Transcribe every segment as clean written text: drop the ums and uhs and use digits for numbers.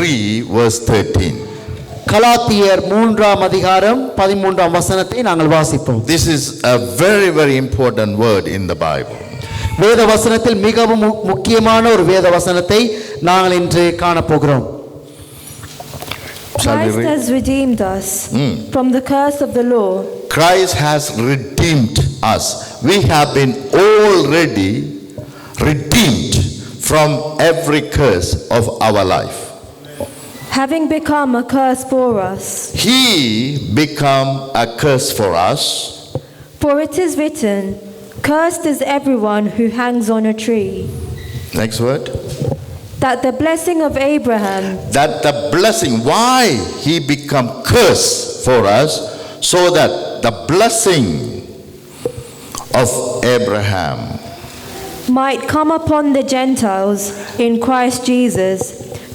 3 verse 13. கலாத்தியர் 3ஆம் அதிகாரம் 13ஆம் வசனத்தை நாங்கள் வாசிப்போம். This is a very, very important word in the Bible. வேத வசனத்தில் மிகவும் முக்கியமான ஒரு வேத வசனத்தை நாங்கள் இன்று காணப்போகிறோம். Christ has redeemed us from the curse of the law. Christ has redeemed us. We have been already redeemed from every curse of our life. Having become a curse for us. He became a curse for us. For it is written, cursed is everyone who hangs on a tree. Next word. That the blessing of Abraham. That the blessing, why he become curse for us, so that the blessing of Abraham might come upon the Gentiles in Christ Jesus,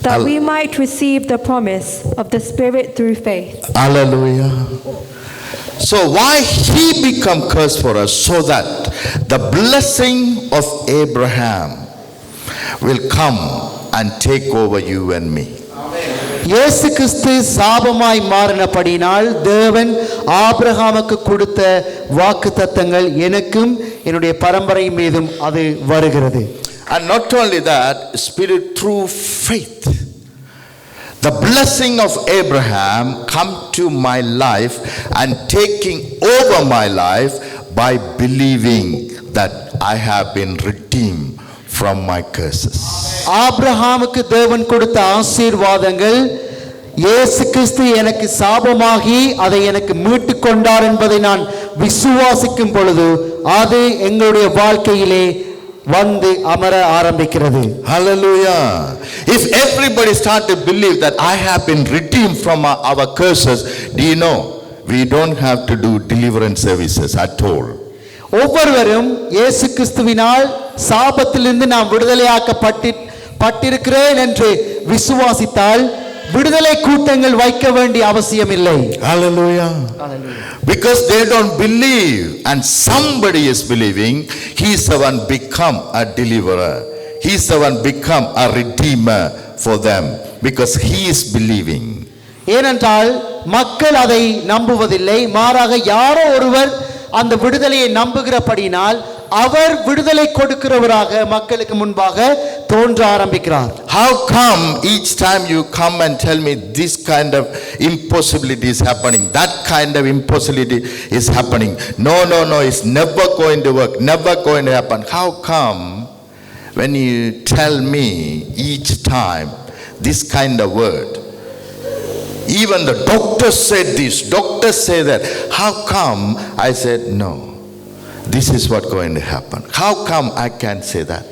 that we might receive the promise of the Spirit through faith. Hallelujah. So why he become curse for us, so that the blessing of Abraham will come and take over you and me. இயேசு கிறிஸ்து சாபமாய் மாறினபடினால் தேவன் ஆபிரகாமுக்கு கொடுத்த வாக்குத்தத்தங்கள் எனக்கும் என்னுடைய பரம்பரை மீதும் அது வருகிறது. And not only that, Spirit through faith. The blessing of Abraham come to my life and taking over my life by believing that I have been redeemed from my curses. ஆபிரகாமுக்கு தேவன் கொடுத்த ஆசீர்வாதங்கள் இயேசு கிறிஸ்து எனக்கு சாபமாகி அதை எனக்கு மீட்டுக் கொண்டார் என்பதை நான் விசுவாசிக்கும் பொழுது அது எங்களுடைய வாழ்க்கையிலே வந்து அமர ஆரம்பிக்கிறது. Hallelujah. If everybody start to believe that I have been redeemed from our curses, do you know we don't have to do deliverance services at all. ஒவ்வொருவரும் இயேசு கிறிஸ்துவினால் சாபத்திலிருந்து நாம் விடுதலையாக்கப்பட்டிருக்கிறேன் என்று விசுவாசித்தால் விடுதலை கூட்டங்கள் வைக்க வேண்டிய அவசியம் இல்லை. Hallelujah. Because they don't believe and somebody is believing, he is the one become a deliverer. He is the one become a redeemer for them because he is believing. ஏனென்றால் மக்கள் அதை நம்புவதில்லை, மாறாக யாரோ ஒருவர் அந்த விடுதலையை நம்புகிறபடினால் அவர் விடுதலை கொடுக்கிறவராக மக்களுக்கு முன்பாக தோன்ற ஆரம்பிக்கிறார். How come each time you come and tell me this kind of impossibility is happening, that kind of impossibility is happening? No, it's never going to work, never going to happen. How come when you tell me each time this kind of word? Even the doctors said this, doctors say that. How come? I said no. This is what going to happen. How come I can say that?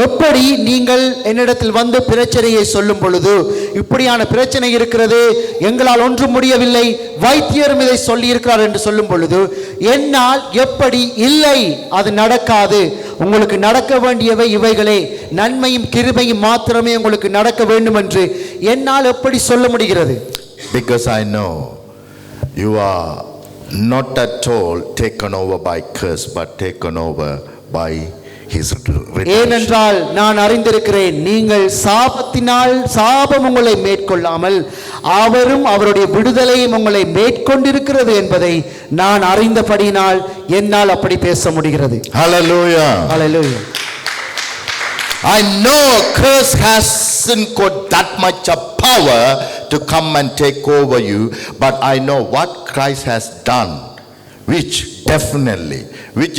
எப்படி நீங்கள் என்னிடத்தில் வந்து பிரச்சனையை சொல்லும் பொழுது இப்படியான பிரச்சனை இருக்கிறது, எங்களால் ஒன்றும் முடியவில்லை, வைத்தியரும் இதை சொல்லி இருக்கிறார் என்று சொல்லும் பொழுது என்னால் எப்படி இல்லை, அது நடக்காது, உங்களுக்கு நடக்க வேண்டியவை இவைகளே, நன்மையும் கிருபையும் மாத்திரமே உங்களுக்கு நடக்க வேண்டும் என்று என்னால் எப்படி சொல்ல முடிகிறது? Because I know you are not at all taken over by curse, but taken over by his redemption. ஏனென்றால் நான் அறிந்திருக்கிறேன், நீங்கள் சாபத்தினால் சாபம் உங்களை மேற்கொள்ளாமல் அவரும் அவருடைய விடுதலையும் உங்களை மேற்கொண்டிருக்கிறது என்பதை நான் அறிந்தபடியினால் என்னால் அப்படி பேச முடிகிறது. Hallelujah. Hallelujah. I know curse hasn't got that much of power to come and take over you, but I know what Christ has done, which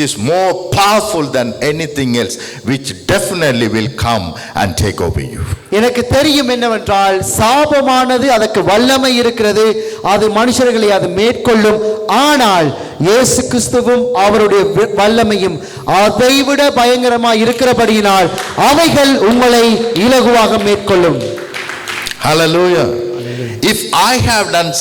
is more powerful than anything else, which definitely will come and take over you. எனக்கு தெரியும் என்னவென்றால் சாபமானது அதற்கு வல்லமை இருக்கிறது, அது மனுஷர்களை அது மேற்கொள்ளும், ஆனால் இயேசு கிறிஸ்துவும் அவருடைய வல்லமையும் அதைவிட பயங்கரமாய் இருக்கிறபடியினால் அவைகள் உங்களை இலகுவாக மேற்கொள்ளும். Hallelujah. If I have done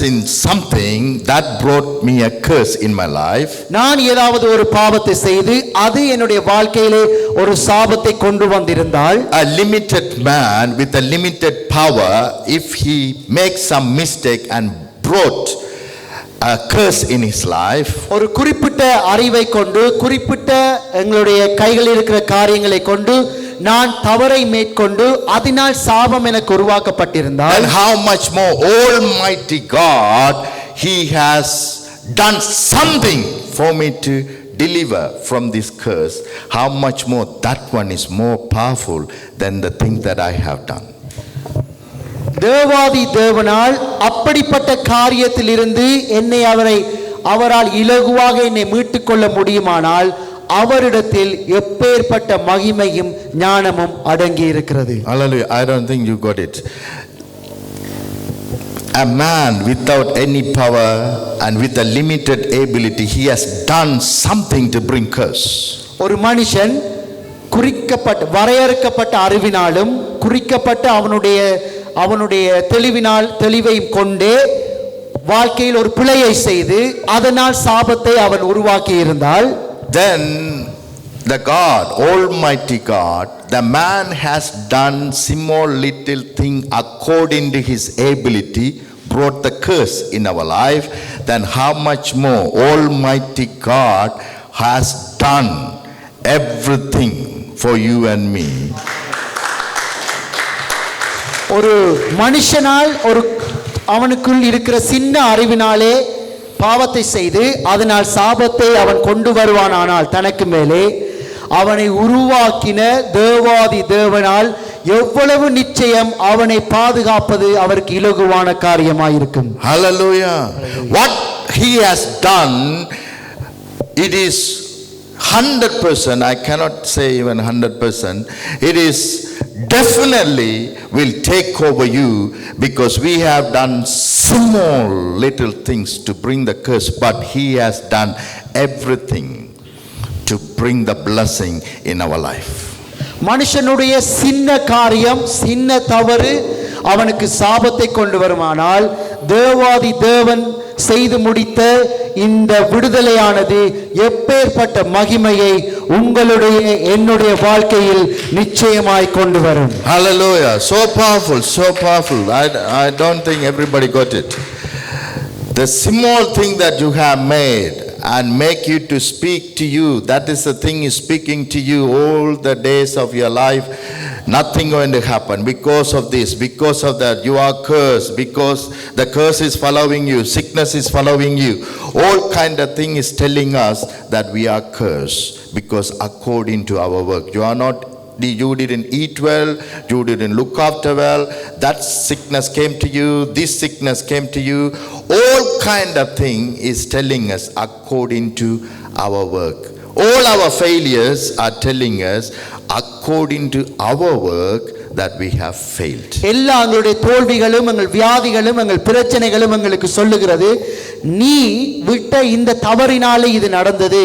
something that brought me a curse in my life, நான் ஏதாவது ஒரு பாவத்தை செய்து அது என்னுடைய வாழ்க்கையிலே ஒரு சாபத்தை கொண்டு வந்திருந்தால், a limited man with a limited power, if he makes some mistake and brought a curse in his life, ஒரு குறிப்பிட்ட அறிவை கொண்டு குறிப்பிட்ட எங்களுடைய கைகளில் இருக்கிற காரியங்களை கொண்டு நான் தவறை மேற்கொண்டு அதனால் சாபம் எனக்கு உருவாக்கப்பட்டிருந்தால் then how much more Almighty God, He has done something for me to deliver from this curse. How much more that one is more powerful than the thing that I have done. தேவாதி தேவனால் அப்படிப்பட்ட காரியத்திலிருந்து என்னை அவரால் இலகுவாக என்னை மீட்டுக்கொள்ள முடியுமானால் அவரிடத்தில் எப்பேற்பட்ட மகிமையும் ஞானமும் அடங்கி இருக்கிறது. Hallelujah. I don't think you got it. A man without any power and with a limited ability, he has done something to bring curse. ஒரு மனுஷன் குறிக்கப்பட்ட வரையறுக்கப்பட்ட அறிவினாலும் குறிக்கப்பட்ட அவனுடைய தெளிவையும் கொண்டே வாழ்க்கையில் ஒரு பிழையை செய்து அதனால் சாபத்தை அவன் உருவாக்கி இருந்தால், then the God, Almighty God, the man has done small little thing according to his ability, brought the curse in our life, then how much more Almighty God has done everything for you and me. ஒரு மனுஷனால் அவனுக்குள் இருக்கிற சின்ன அறிவினாலே பாவத்தை செய்து அதனால் சாபத்தை அவன் கொண்டு வருவானானால் தனக்கு மேலே அவனை உருவாக்கின தேவாதி தேவனால் எவ்வளவு நிச்சயம் அவனை பாதுகாப்பது அவருக்கு இலகுவான காரியமாயிருக்கும். Hallelujah. What he has done, it is 100%, I cannot say even 100%, it is definitely will take over you, because we have done small little things to bring the curse, but he has done everything to bring the blessing in our life. மனுஷனுடைய சின்ன காரியம் சின்ன தவறு அவனுக்கு சாபத்தை கொண்டு வருமானால் தேவாதி தேவன் செய்து முடித்த இந்த விடுதலையானது எப்பேற்பட்ட மகிமையை உங்களுடைய என்னுடைய வாழ்க்கையில் நிச்சயமாய் கொண்டு வரும். Hallelujah. So powerful, so powerful. I don't think everybody got it. The small thing that you have made and make you to speak to you, that is the thing is speaking to you all the days of your life. Nothing going to happen because of this, because of that. You are cursed because the curse is following you, sickness is following you. All kind of thing is telling us that we are cursed because according to our work. You didn't eat well, you didn't look after well, that sickness came to you, this sickness came to you. All kind of thing is telling us according to our work. All our failures are telling us according to our work that we have failed. எல்லா எங்களுடைய தோல்விகளும் எங்கள் வியாதிகளும் எங்கள் பிரச்சனைகளும் எங்களுக்கு சொல்லுகிறது, நீ விட்ட இந்த தவறினாலே இது நடந்தது,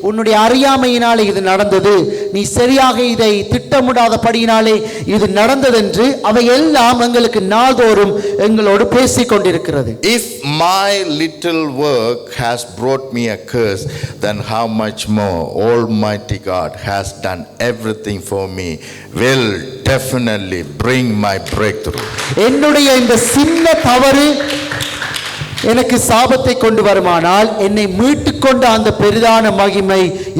உன்னுடைய அறியாமையினாலே இது நடந்தது, நீ சரியாக இதை திட்டமிடாதபடியினாலே இது நடந்ததென்று அவை எல்லாம் எங்களுக்கு நாள்தோறும் எங்களோடு பேசிக் கொண்டிருக்கிறது. If my little work has brought me a curse, then how much more Almighty God has done everything for me, will definitely bring my breakthrough. என்னுடைய இந்த சின்ன தவறு எனக்கு சாபத்தை கொண்டு வருமானால் என்னை மீட்டுக்கொண்ட அந்த பெரிதான மகிமை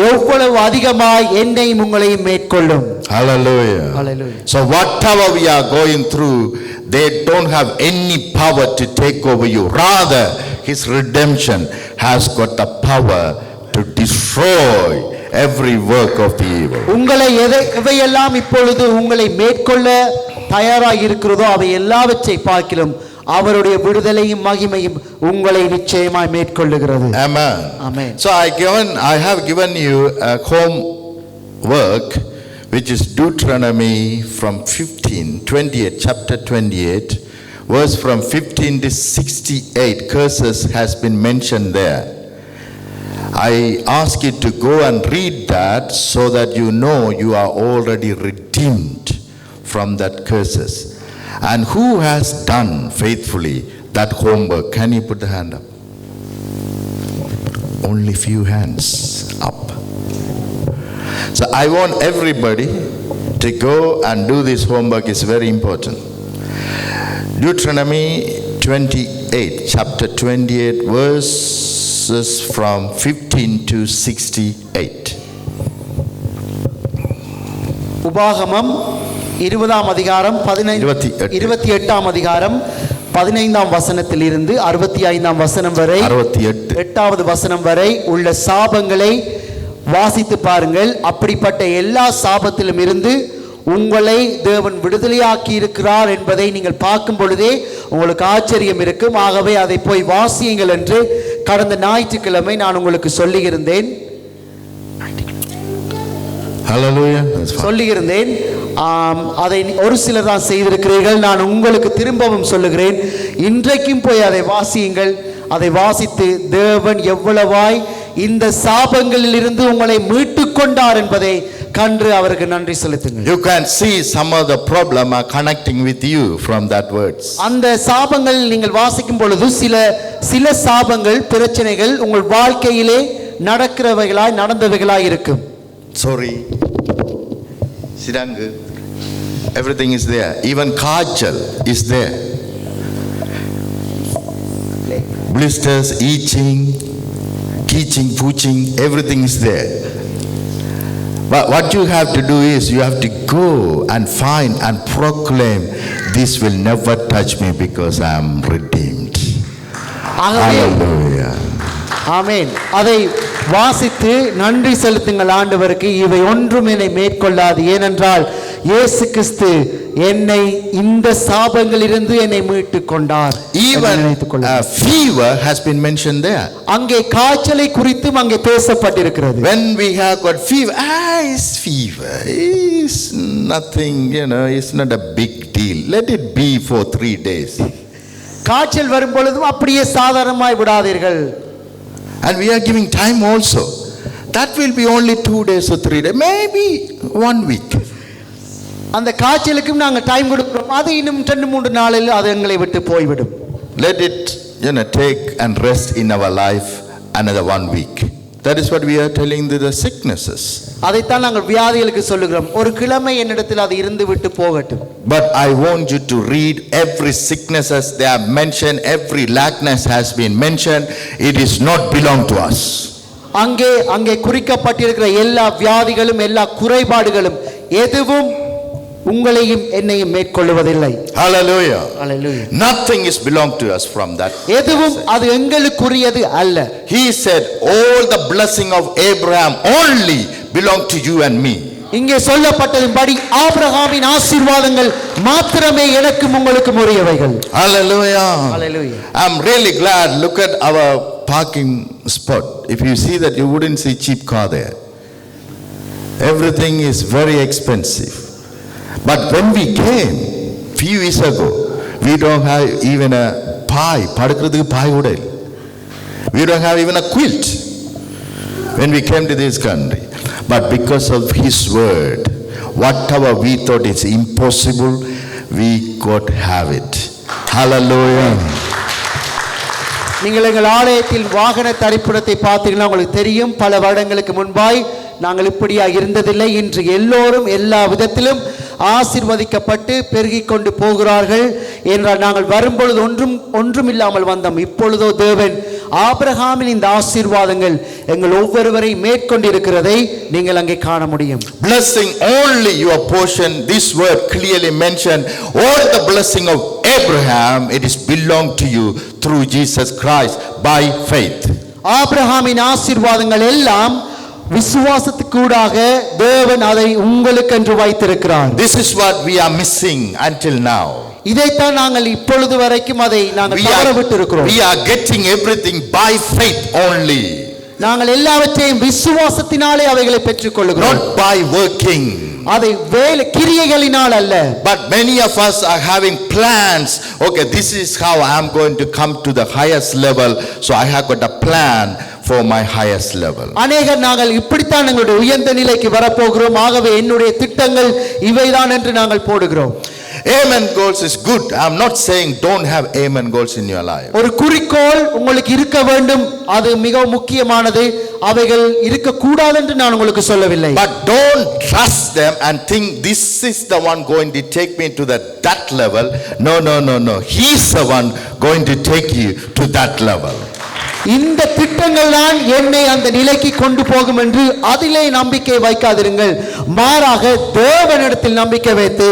எவ்வளவு அதிகமாய் என்னையும் உங்களையும் மேற்கொள்ளும். Hallelujah. Hallelujah. So whatever we are going through, they don't have any power to take over you. Rather, his redemption has got the power to destroy every work of the evil. உங்களை எவையெல்லாம் இப்பொழுது உங்களை மேற்கொள்ள தயாராக இருக்கிறதோ அவை எல்லாவற்றை பார்க்கிலும் அவருடைய விடுதலையும் மகிமையும் உங்களை நிச்சயமாய் மேற்கொள்ளுகிறது. Amen. Amen. So I have given you a homework, which is Deuteronomy from 28, chapter 28, verse from 15 to 68. Curses has been mentioned there. I ask you to go and read that so that you know you are already redeemed from that curses. And who has done faithfully that homework? Can you put the hand up? Only few hands up. So I want everybody to go and do this homework. It's very important. Deuteronomy 28, chapter 28, verses from 15 to 68. உபாகமம் 20ஆம் அதிகாரம் 28ஆம் அதிகாரம் 15ஆம் வசனத்தில் இருந்து 65ஆம் வசனம் வரை 8வது வசனம் வரை உள்ள சாபங்களை வாசித்து பாருங்கள். அப்படிப்பட்ட எல்லா சாபத்திலும் இருந்து உங்களை தேவன் விடுதலையாக்கி இருக்கிறார் என்பதை நீங்கள் பார்க்கும் பொழுதே உங்களுக்கு ஆச்சரியம் இருக்கும். ஆகவே அதை போய் வாசியுங்கள் என்று கடந்த ஞாயிற்றுக்கிழமை நான் உங்களுக்கு சொல்லியிருந்தேன். சொல்லியிருந்தேன். அதை ஒரு சிலர் தான் செய்திருக்கிறீர்கள். நான் உங்களுக்கு திரும்பவும் சொல்லுகிறேன், இன்றைக்கும் போய் அதை வாசியுங்கள். அதை வாசித்து தேவன் எவ்வளவாய் இந்த சாபங்களில் இருந்து உங்களை மீட்டு கொண்டார் என்பதை கண்டு அவருக்கு நன்றி செலுத்துங்கள். You can see some of the problem are connecting with you from that words. அந்த சாபங்கள் நீங்கள் வாசிக்கும் பொழுது சில சாபங்கள் பிரச்சனைகள் உங்கள் வாழ்க்கையிலே நடந்தவைகளாய் இருக்கும். Sorry, Sirangu, everything is there. Even Kajal is there. Blisters, itching, pooching, everything is there. But what you have to do is you have to go and find and proclaim, this will never touch me because I am redeemed. Hallelujah. ஆமென். அதை வாசித்து நன்றி செலுத்துங்கள் ஆண்டவருக்கு. இவை ஒன்றும் என்னை மேற்கொள்ளாது, ஏனென்றால் இயேசு கிறிஸ்து என்னை இந்த சாபங்களிலிருந்து என்னை மீட்டு கொண்டார். Even fever has been mentioned there. அங்கே காய்ச்சலை குறித்தும் அங்கே பேசப்பட்டிருக்கிறது. When we have got fever, it's fever, it's nothing, it's not a big deal, let it be for 3 days. காய்ச்சல் வரும் பொழுதும் அப்படியே சாதாரணமாய் விடாதீர்கள். And we are giving time also. That will be only 2 days or 3 days, maybe 1 week. அந்த காய்ச்சலுக்கும் நாங்கள் time கொடுக்கிறோம். அது இன்னும் 2-3 நாளில் அது எங்களை விட்டு போய்விடும். Let it take and rest in our life another 1 week. That is what we are telling the sicknesses. அதைத்தான் நாங்கள் வியாதிகளுக்கு சொல்லுகிறோம். ஒரு கிழமை என்னிடத்தில் அது இருந்து விட்டு போகட்டும். But I want you to read every sicknesses they have mentioned, every lackness has been mentioned. It is not belong to us. அங்கே குறிக்கப்பட்டிருக்கிற எல்லா வியாதிகளும் எல்லா குறைபாடுகளும் எதுவும் உங்களையும் என்னையும் மேற்கொள்வதில்லை. Hallelujah. Hallelujah. Nothing is belong to us from that. எதுவும் அது எங்களுக்குரியது அல்ல. He said all the blessing of Abraham only belong to you and me. இங்கே சொல்லப்பட்டதின்படி ஆபிரகாமின் ஆசீர்வாதங்கள் மாத்திரமே எனக்கும் உங்களுக்கும் உரியவைகள். Hallelujah. Hallelujah. I'm really glad. Look at our parking spot. If you see that, you wouldn't see cheap car there. Everything is very expensive. But when we came few years ago, we don't have even a pie. Padakradhukku pie kuda illa. We don't have even a quilt when we came to this country. But because of His word, whatever we thought is impossible, we could have it. Hallelujah. நீங்கள் எங்கள் ஆலயத்தில் வாகன தரிப்பிடத்தை பார்த்தீங்கன்னா உங்களுக்கு தெரியும். பல வருடங்களுக்கு முன்பாய் நாங்கள் இப்படியாக இருந்ததில்லை. இன்று எல்லோரும் எல்லா விதத்திலும் ஆசீர்வதிக்கப்பட்டு பெருகிக் கொண்டு போகிறார்கள் என்றால் நாங்கள் வரும்பொழுது ஒன்றும் இல்லாமல் வந்தோம். இப்பொழுதோ தேவன் ஆபிரகாமின் இந்த ஆசீர்வாதங்கள் எங்கள் ஒவ்வொருவரை மேற்கொண்டிருக்கிறதை நீங்கள் அங்கே காண முடியும். Blessing only your portion. This word clearly mentioned all the blessing of Abraham, it is belong to you through Jesus Christ by faith. ஆபிரகாமின் ஆசீர்வாதங்கள் எல்லாம் விசுவாசத்துக்கூடாக தேவன் அதை உங்களுக்கென்று வைத்திருக்கிறார். This is what we are missing until now. இதைத்தான் நாங்கள் இப்பொழுது வரைக்கும் அதை நாங்கள் தவறவிட்டிருக்கிறோம். We are getting everything by faith only. நாங்கள் எல்லாவற்றையும் விசுவாசத்தினாலே அவைகளை பெற்றுக்கொள்கிறோம். Not by working. அதை கிரியைகளினால் அல்ல. But many of us are having plans. Okay, this is how I am going to come to the highest level. So I have got a plan for my highest level. அநேகர் நாங்கள் இப்படித்தான் எங்களுடைய உயர்ந்த நிலைக்கு வரப்போகிறோம், ஆகவே என்னுடைய திட்டங்கள் இவைதான் என்று நாங்கள் போடுகிறோம். Amen goals is good. I am not saying don't have amen goals in your life. ஒரு குறிக்கோள் உங்களுக்கு இருக்க வேண்டும், அது மிக முக்கியமானது. அவைகள் இருக்க கூடாது என்று நான் உங்களுக்கு சொல்லவில்லை. But don't trust them and think this is the one going to take me to that level. No. He is the one going to take you to that level. இந்த திட்டங்கள் தான் என்னை அந்த நிலைக்கு கொண்டு போகும் என்று அதிலே நம்பிக்கை வைக்காதிருங்கள். மாறாக தேவனிடத்தில் நம்பிக்கை வைத்து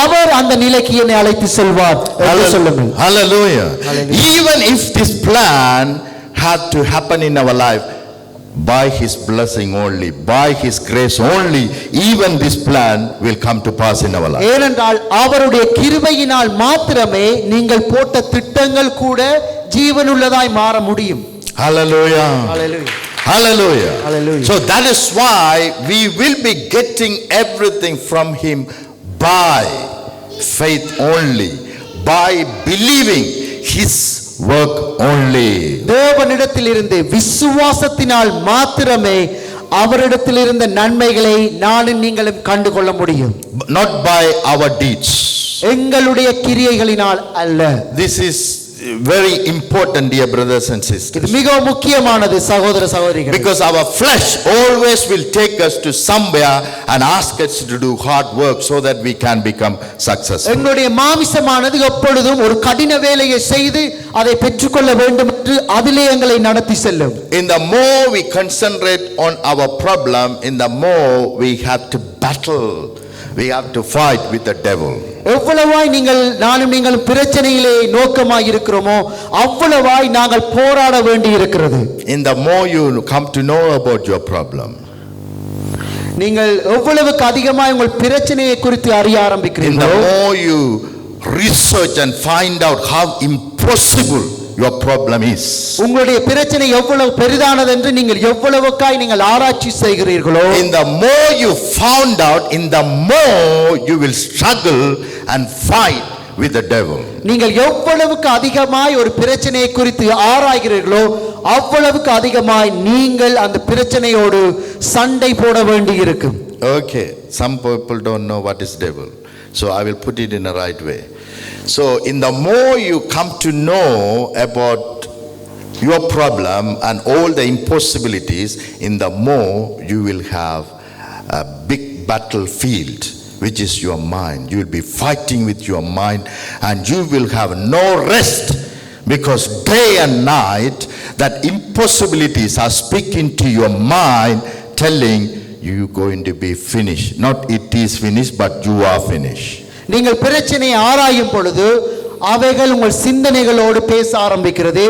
அவர் அந்த நிலைக்கு என்னை அழைத்து செல்வார் என்று சொல்லுங்கள். Hallelujah. Even if this plan had to happen in our life, by his blessing only, by his grace only, even this plan will come to pass in our life. ஏனென்றால் அவருடைய கிருபையினால் மாத்திரமே நீங்கள் போட்ட திட்டங்கள் கூட ஜீவனுள்ளதாய் மாற முடியும். Hallelujah. Hallelujah. Hallelujah. Hallelujah. So that is why we will be getting everything from him by faith only, by believing his work only. தேவனிடத்தில் இருந்து விசுவாசத்தினால் மாத்திரமே அவரிடத்தில் இருந்த நன்மைகளை நானும் நீங்களும் கண்டு கொள்ள முடியும். Not by our deeds. எங்களுடைய கிரியைகளினால் அல்ல. This is very important, dear brothers and sisters. இது மிக முக்கியமானது சகோதர சகோதரிகளே. Because our flesh always will take us to somewhere and ask us to do hard work so that we can become successful. எங்களுடைய மாமிசமானது எப்பொழுதும் ஒரு கடின வேலையை செய்து அதை பெற்றுக்கொள்ள வேண்டும் என்று அதிலே எங்களை நடத்தி செல்லும். In the more we concentrate on our problem, in the more we have to battle. We have to fight with the devil. எவ்வளவாய் நானும் நீங்களும் பிரச்சனையிலே நோக்கமாய் இருக்கிறோமோ அவ்வளவாய் நாங்கள் போராட வேண்டி இருக்கிறது. In the more you come to know about your problem, நீங்கள் எவ்வளவுக்கு அதிகமாய் உங்கள் பிரச்சனையை குறித்து அறிய in the ஆரம்பிக்கிறீர்களோ, more you research and find out how impossible your problem is, உங்களுடைய பிரச்சனை எவ்வளவு பெரிதானது என்று நீங்கள் எவ்வளவுக்காய் நீங்கள் ஆராய்ச்சி செய்கிறீர்களோ, in the more you found out, in the more you will struggle and fight with the devil. நீங்கள் எவ்வளவுக்கு அதிகமாய் ஒரு பிரச்சனையை குறித்து ஆராய்கிறீர்களோ அவ்வளவுக்கு அதிகமாய் நீங்கள் அந்த பிரச்சனையோடு சண்டை போட வேண்டி இருக்கும். Okay, some people don't know what is devil, so I will put it in the right way. So in the more you come to know about your problem and all the impossibilities, in the more you will have a big battlefield, which is your mind. You will be fighting with your mind and you will have no rest, because day and night that impossibilities are speaking to your mind, telling you going to be finished. Not it is finished, but you are finished. நீங்கள் பிரச்சனையை ஆராயும் பொழுது அவைகள் உங்கள் சிந்தனைகளோடு பேச ஆரம்பிக்கிறது.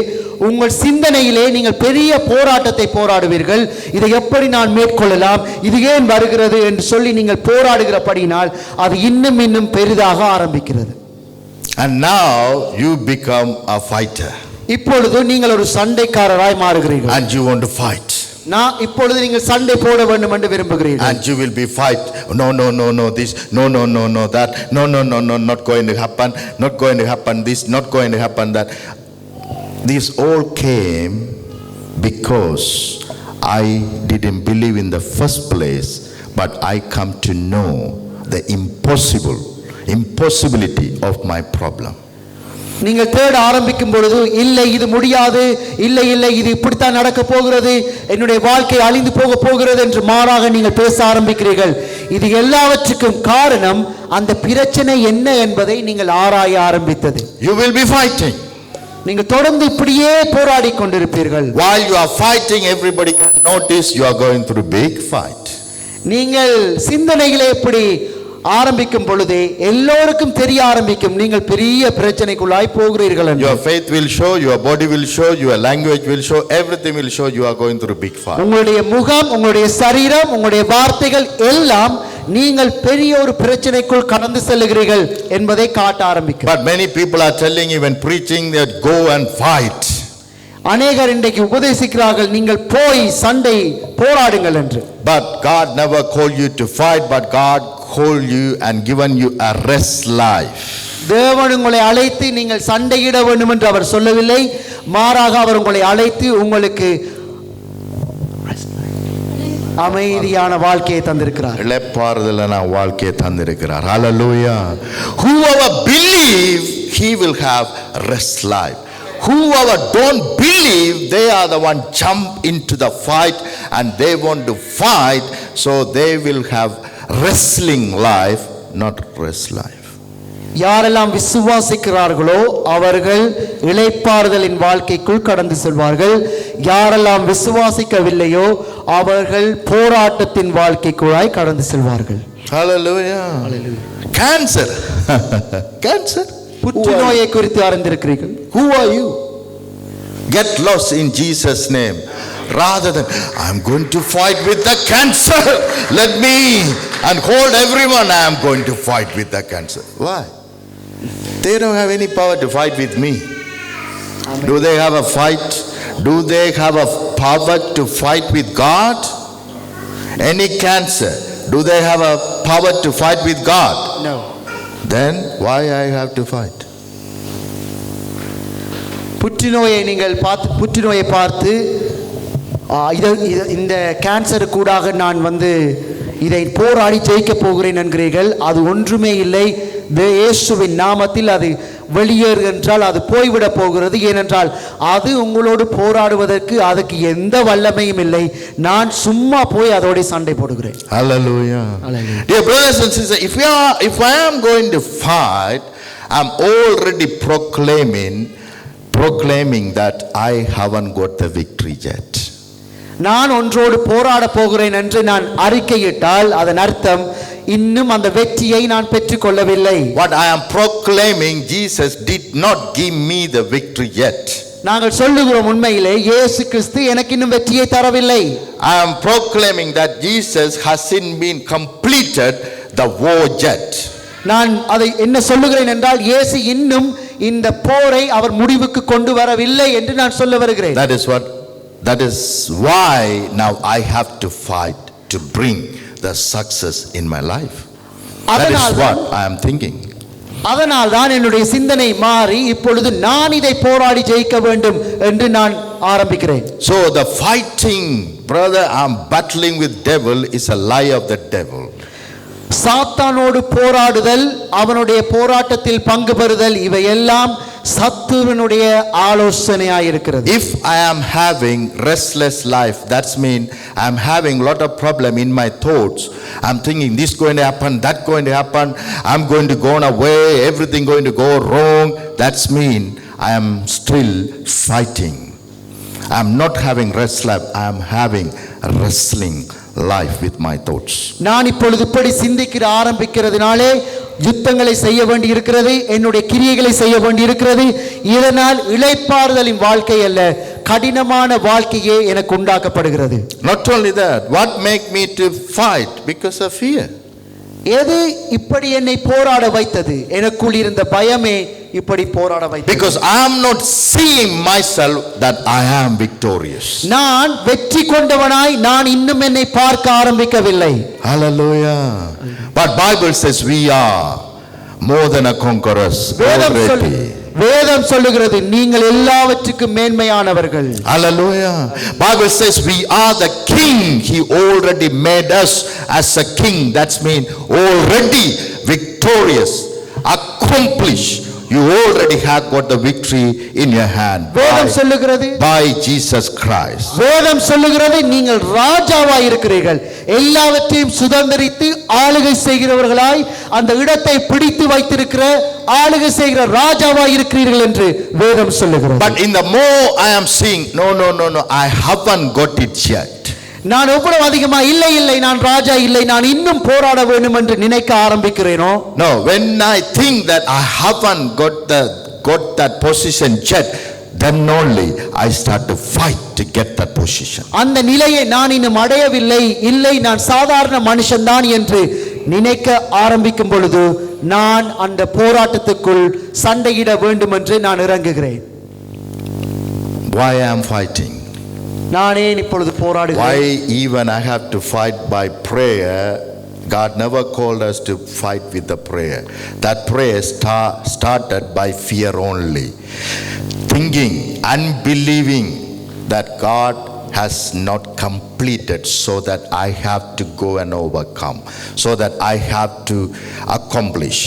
உங்கள் சிந்தனையிலே நீங்கள் பெரிய போராட்டத்தை போராடுவீர்கள். இதை எப்படி நான் மேற்கொள்ளலாம், இது ஏன் வருகிறது என்று சொல்லி நீங்கள் போராடுகிறபடினால் அது இன்னும் இன்னும் பெரிதாக ஆரம்பிக்கிறது. And now you become a fighter இப்பொழுது நீங்கள் ஒரு சண்டைக்காரராய் மாறுகிறீர்கள். and you want to fight. நான் இப்பொழுது நீங்கள் சண்டை போட வேண்டும் என்று விரும்புகிறீர்கள். And you will be fight. No, this. No, that. No, not going to happen. Not going to happen this. Not going to happen that. These all came because I didn't believe in the first place, but I come to know the impossibility of my problem. நீங்கள் தேட ஆரம்பிக்கும் பொழுது இல்லை இது முடியாது, இல்லை இது இப்படித்தான் நடக்க போகிறது, என்னுடைய வாழ்க்கை அழிந்து போக போகிறது என்று மாறாக நீங்கள் பேச ஆரம்பிக்கிறீர்கள். இது எல்லாவற்றுக்கும் காரணம் அந்த பிரச்சனை என்ன என்பதை நீங்கள் ஆராய ஆரம்பித்தது. You will be fighting. நீங்கள் தொடர்ந்து இப்படியே போராடி கொண்டிருப்பீர்கள். While you are fighting, everybody can notice you are going through a big fight. நீங்கள் சிந்தனைகளை இப்படி ஆரம்பிக்கும் பொழுதே எல்லோருக்கும் தெரிய ஆரம்பிக்கும் நீங்கள் பெரிய பிரச்சனைக்குள்ளாய் போகிறீர்கள் என்று. Your faith will show, your body will show, your language will show, everything will show you are going through a big fight. உங்களுடைய முகம், உங்களுடைய சரீரம், உங்களுடைய வார்த்தைகள் எல்லாம் நீங்கள் பெரிய ஒரு பிரச்சனைக்குள் கடந்து செல்கிறீர்கள் என்பதை காட்ட ஆரம்பிக்கும். But many people are telling you when preaching that go and fight. அநேகர் இன்றைக்கு உபதேசிக்கிறார்கள் நீங்கள் போய் சண்டை போராடுங்கள் என்று. But God never called you to fight, but God called you and given you a rest life. தேவன் உங்களை அழைத்து நீங்கள் சண்டையிட வேண்டும் என்று அவர் சொல்லவில்லை, மாறாக அவர் உங்களை அழைத்து உங்களுக்கு அமைதியான வாழ்க்கையை தந்திருக்கிறார். இளைப்பாறுதலான வாழ்க்கையை தந்திருக்கிறார். Hallelujah. Whoever believe he will have rest life. Whoever don't believe, they are the one jump into the fight and they want to fight, so they will have wrestling life, not rest life. யாரெல்லாம் விசுவாசிக்கிறார்களோ அவர்கள் இளைப்பாறுதலின் வாழ்க்கைக்குள் கடந்து செல்வார்கள். யாரெல்லாம் விசுவாசிக்கவில்லையோ அவர்கள் போராட்டத்தின் வாழ்க்கைக்குள்ளாய் கடந்து செல்வார்கள். Hallelujah. Cancer. Cancer. புற்றுநோயை குறித்து அறிந்திருக்கிறீர்கள். Who are you? Get lost in Jesus' name. Rather than, I'm going to fight with the cancer. Let me and hold everyone. I am going to fight with the cancer. Why? They don't have any power to fight with me. Do they have a fight? Do they have a power to fight with God? Any cancer, do they have a power to fight with God? No. Then why I have to fight? புற்றுநோயை பார்த்து இந்த cancer கூடாக நான் இதை போராடி ஜெயிக்க போகிறேன் என்கிறீர்கள். அது ஒன்றுமே இல்லை. இயேசுவின் நாமத்தில் அது வெளியேறு என்றால் அது போய்விட போகிறது. ஏனென்றால் அது உங்களோடு போராடுவதற்கு அதுக்கு எந்த வல்லமையும் இல்லை. நான் சும்மா போய் அதோட சண்டை போடுகிறேன். Hallelujah. Dear brothers and sisters, if I am going to fight, I am already proclaiming that I haven't got the victory yet. நான் ஒன்றோடு போராட போகிறேன் என்று நான் அறிக்கையிட்டால் அதன் அர்த்தம் இன்னும் அந்த வெற்றியை நான் பெற்றுக்கொள்ளவில்லை. What I am proclaiming, Jesus did not give me the victory yet. நாங்கள் சொல்லுகிறோம் உண்மையிலே இயேசு கிறிஸ்து எனக்கு இன்னும் வெற்றியை தரவில்லை. I am proclaiming that Jesus hasn't been completed the war yet. நான் அதை என்ன சொல்லுகிறேன் என்றால் இயேசு இன்னும் இந்த போரை அவர் முடிவுக்கு கொண்டு வரவில்லை என்று நான் சொல்ல வருகிறேன். That is why now I have to fight to bring the success in my life. That is what I am thinking. அதனால் தான் என்னுடைய சிந்தனை மாறி இப்பொழுது நான் இதை போராடி ஜெயிக்க வேண்டும் என்று நான் ஆரம்பிக்கிறேன். So the fighting, brother, I am battling with devil is a lie of the devil. சாத்தானோடு போராடுதல், அவனுடைய போராட்டத்தில் பங்கு பெறுதல், இவையெல்லாம் சத்துருவினுடைய ஆலோசனையாய் இருக்கிறது. If I am having restless life, that's mean I am having lot of problem in my thoughts. I am thinking this going to happen, that going to happen, I am going to go away, everything going to go wrong. That's mean I am still fighting. I am not having rest life, I am having a wrestling life with my thoughts. நான் இப்பொழுது இப்படி சிந்திக்கிற ஆரம்பிக்கிறதுனாலே யுத்தங்களை செய்ய வேண்டி இருக்கிறது, என்னுடைய கிரியைகளை செய்ய வேண்டி இருக்கிறது. இதனால் இளைப்பாறுதலின் வாழ்க்கை அல்ல, கடினமான வாழ்க்கையே எனக்கு உண்டாக்கப்படுகிறது. Not only that, what make me to fight? Because of fear. எது இப்படி என்னை போராட வைத்தது? எனக்குள் இருந்த பயமே இப்படி போராட வைத்தது. Because I am not seeing myself that I am victorious. நான் வெற்றி கொண்டவனாய் நான் இன்னும் என்னை பார்க்க ஆரம்பிக்கவில்லை. Hallelujah. But Bible says we are more than a conquerors already. வேதம் சொல்லுகிறது நீங்கள் எல்லாவற்றுக்கும் மேன்மையானவர்கள். Hallelujah. Bible says we are the king. He already made us as a king. That's mean already victorious, accomplished. You already have got the victory in your hand வேதம் சொல்லுகிறது by Jesus Christ. வேதம் சொல்லுகிறது நீங்கள் ராஜாவாய் இருக்கிறீர்கள், எல்லாவற்றையும் சுதந்தரித்து ஆளுகை செய்கிறவர்களாய் அந்த இடத்தை பிடித்து வைத்திருக்கிற ஆளுகை செய்கிற ராஜாவாய் இருக்கிறீர்கள் என்று வேதம் சொல்லுகிறது. But in the more I am seeing, no, I haven't got it yet. நான் எவ்வளவு அதிகமா இல்லை நான் ராஜா இல்லை, நான் இன்னும் போராட வேண்டும் என்று நினைக்க ஆரம்பிக்கிறேனோ, no, when I think that I haven't got that position yet, then only I start to fight to get that position. அந்த நிலையை நான் இன்னும் அடையவில்லை, இல்லை நான் சாதாரண மனுஷன்தான் என்று நினைக்க ஆரம்பிக்கும் பொழுது நான் அந்த போராட்டத்துக்குள் சண்டையிட வேண்டும் என்று நான் இறங்குகிறேன். Why I am fighting? நானே இப்பொழுது போராடுகிறேன். Why even I have to fight by prayer? God never called us to fight with the prayer. That prayer started by fear only. Thinking, unbelieving that God has not completed, so that I have to go and overcome, so that I have to accomplish.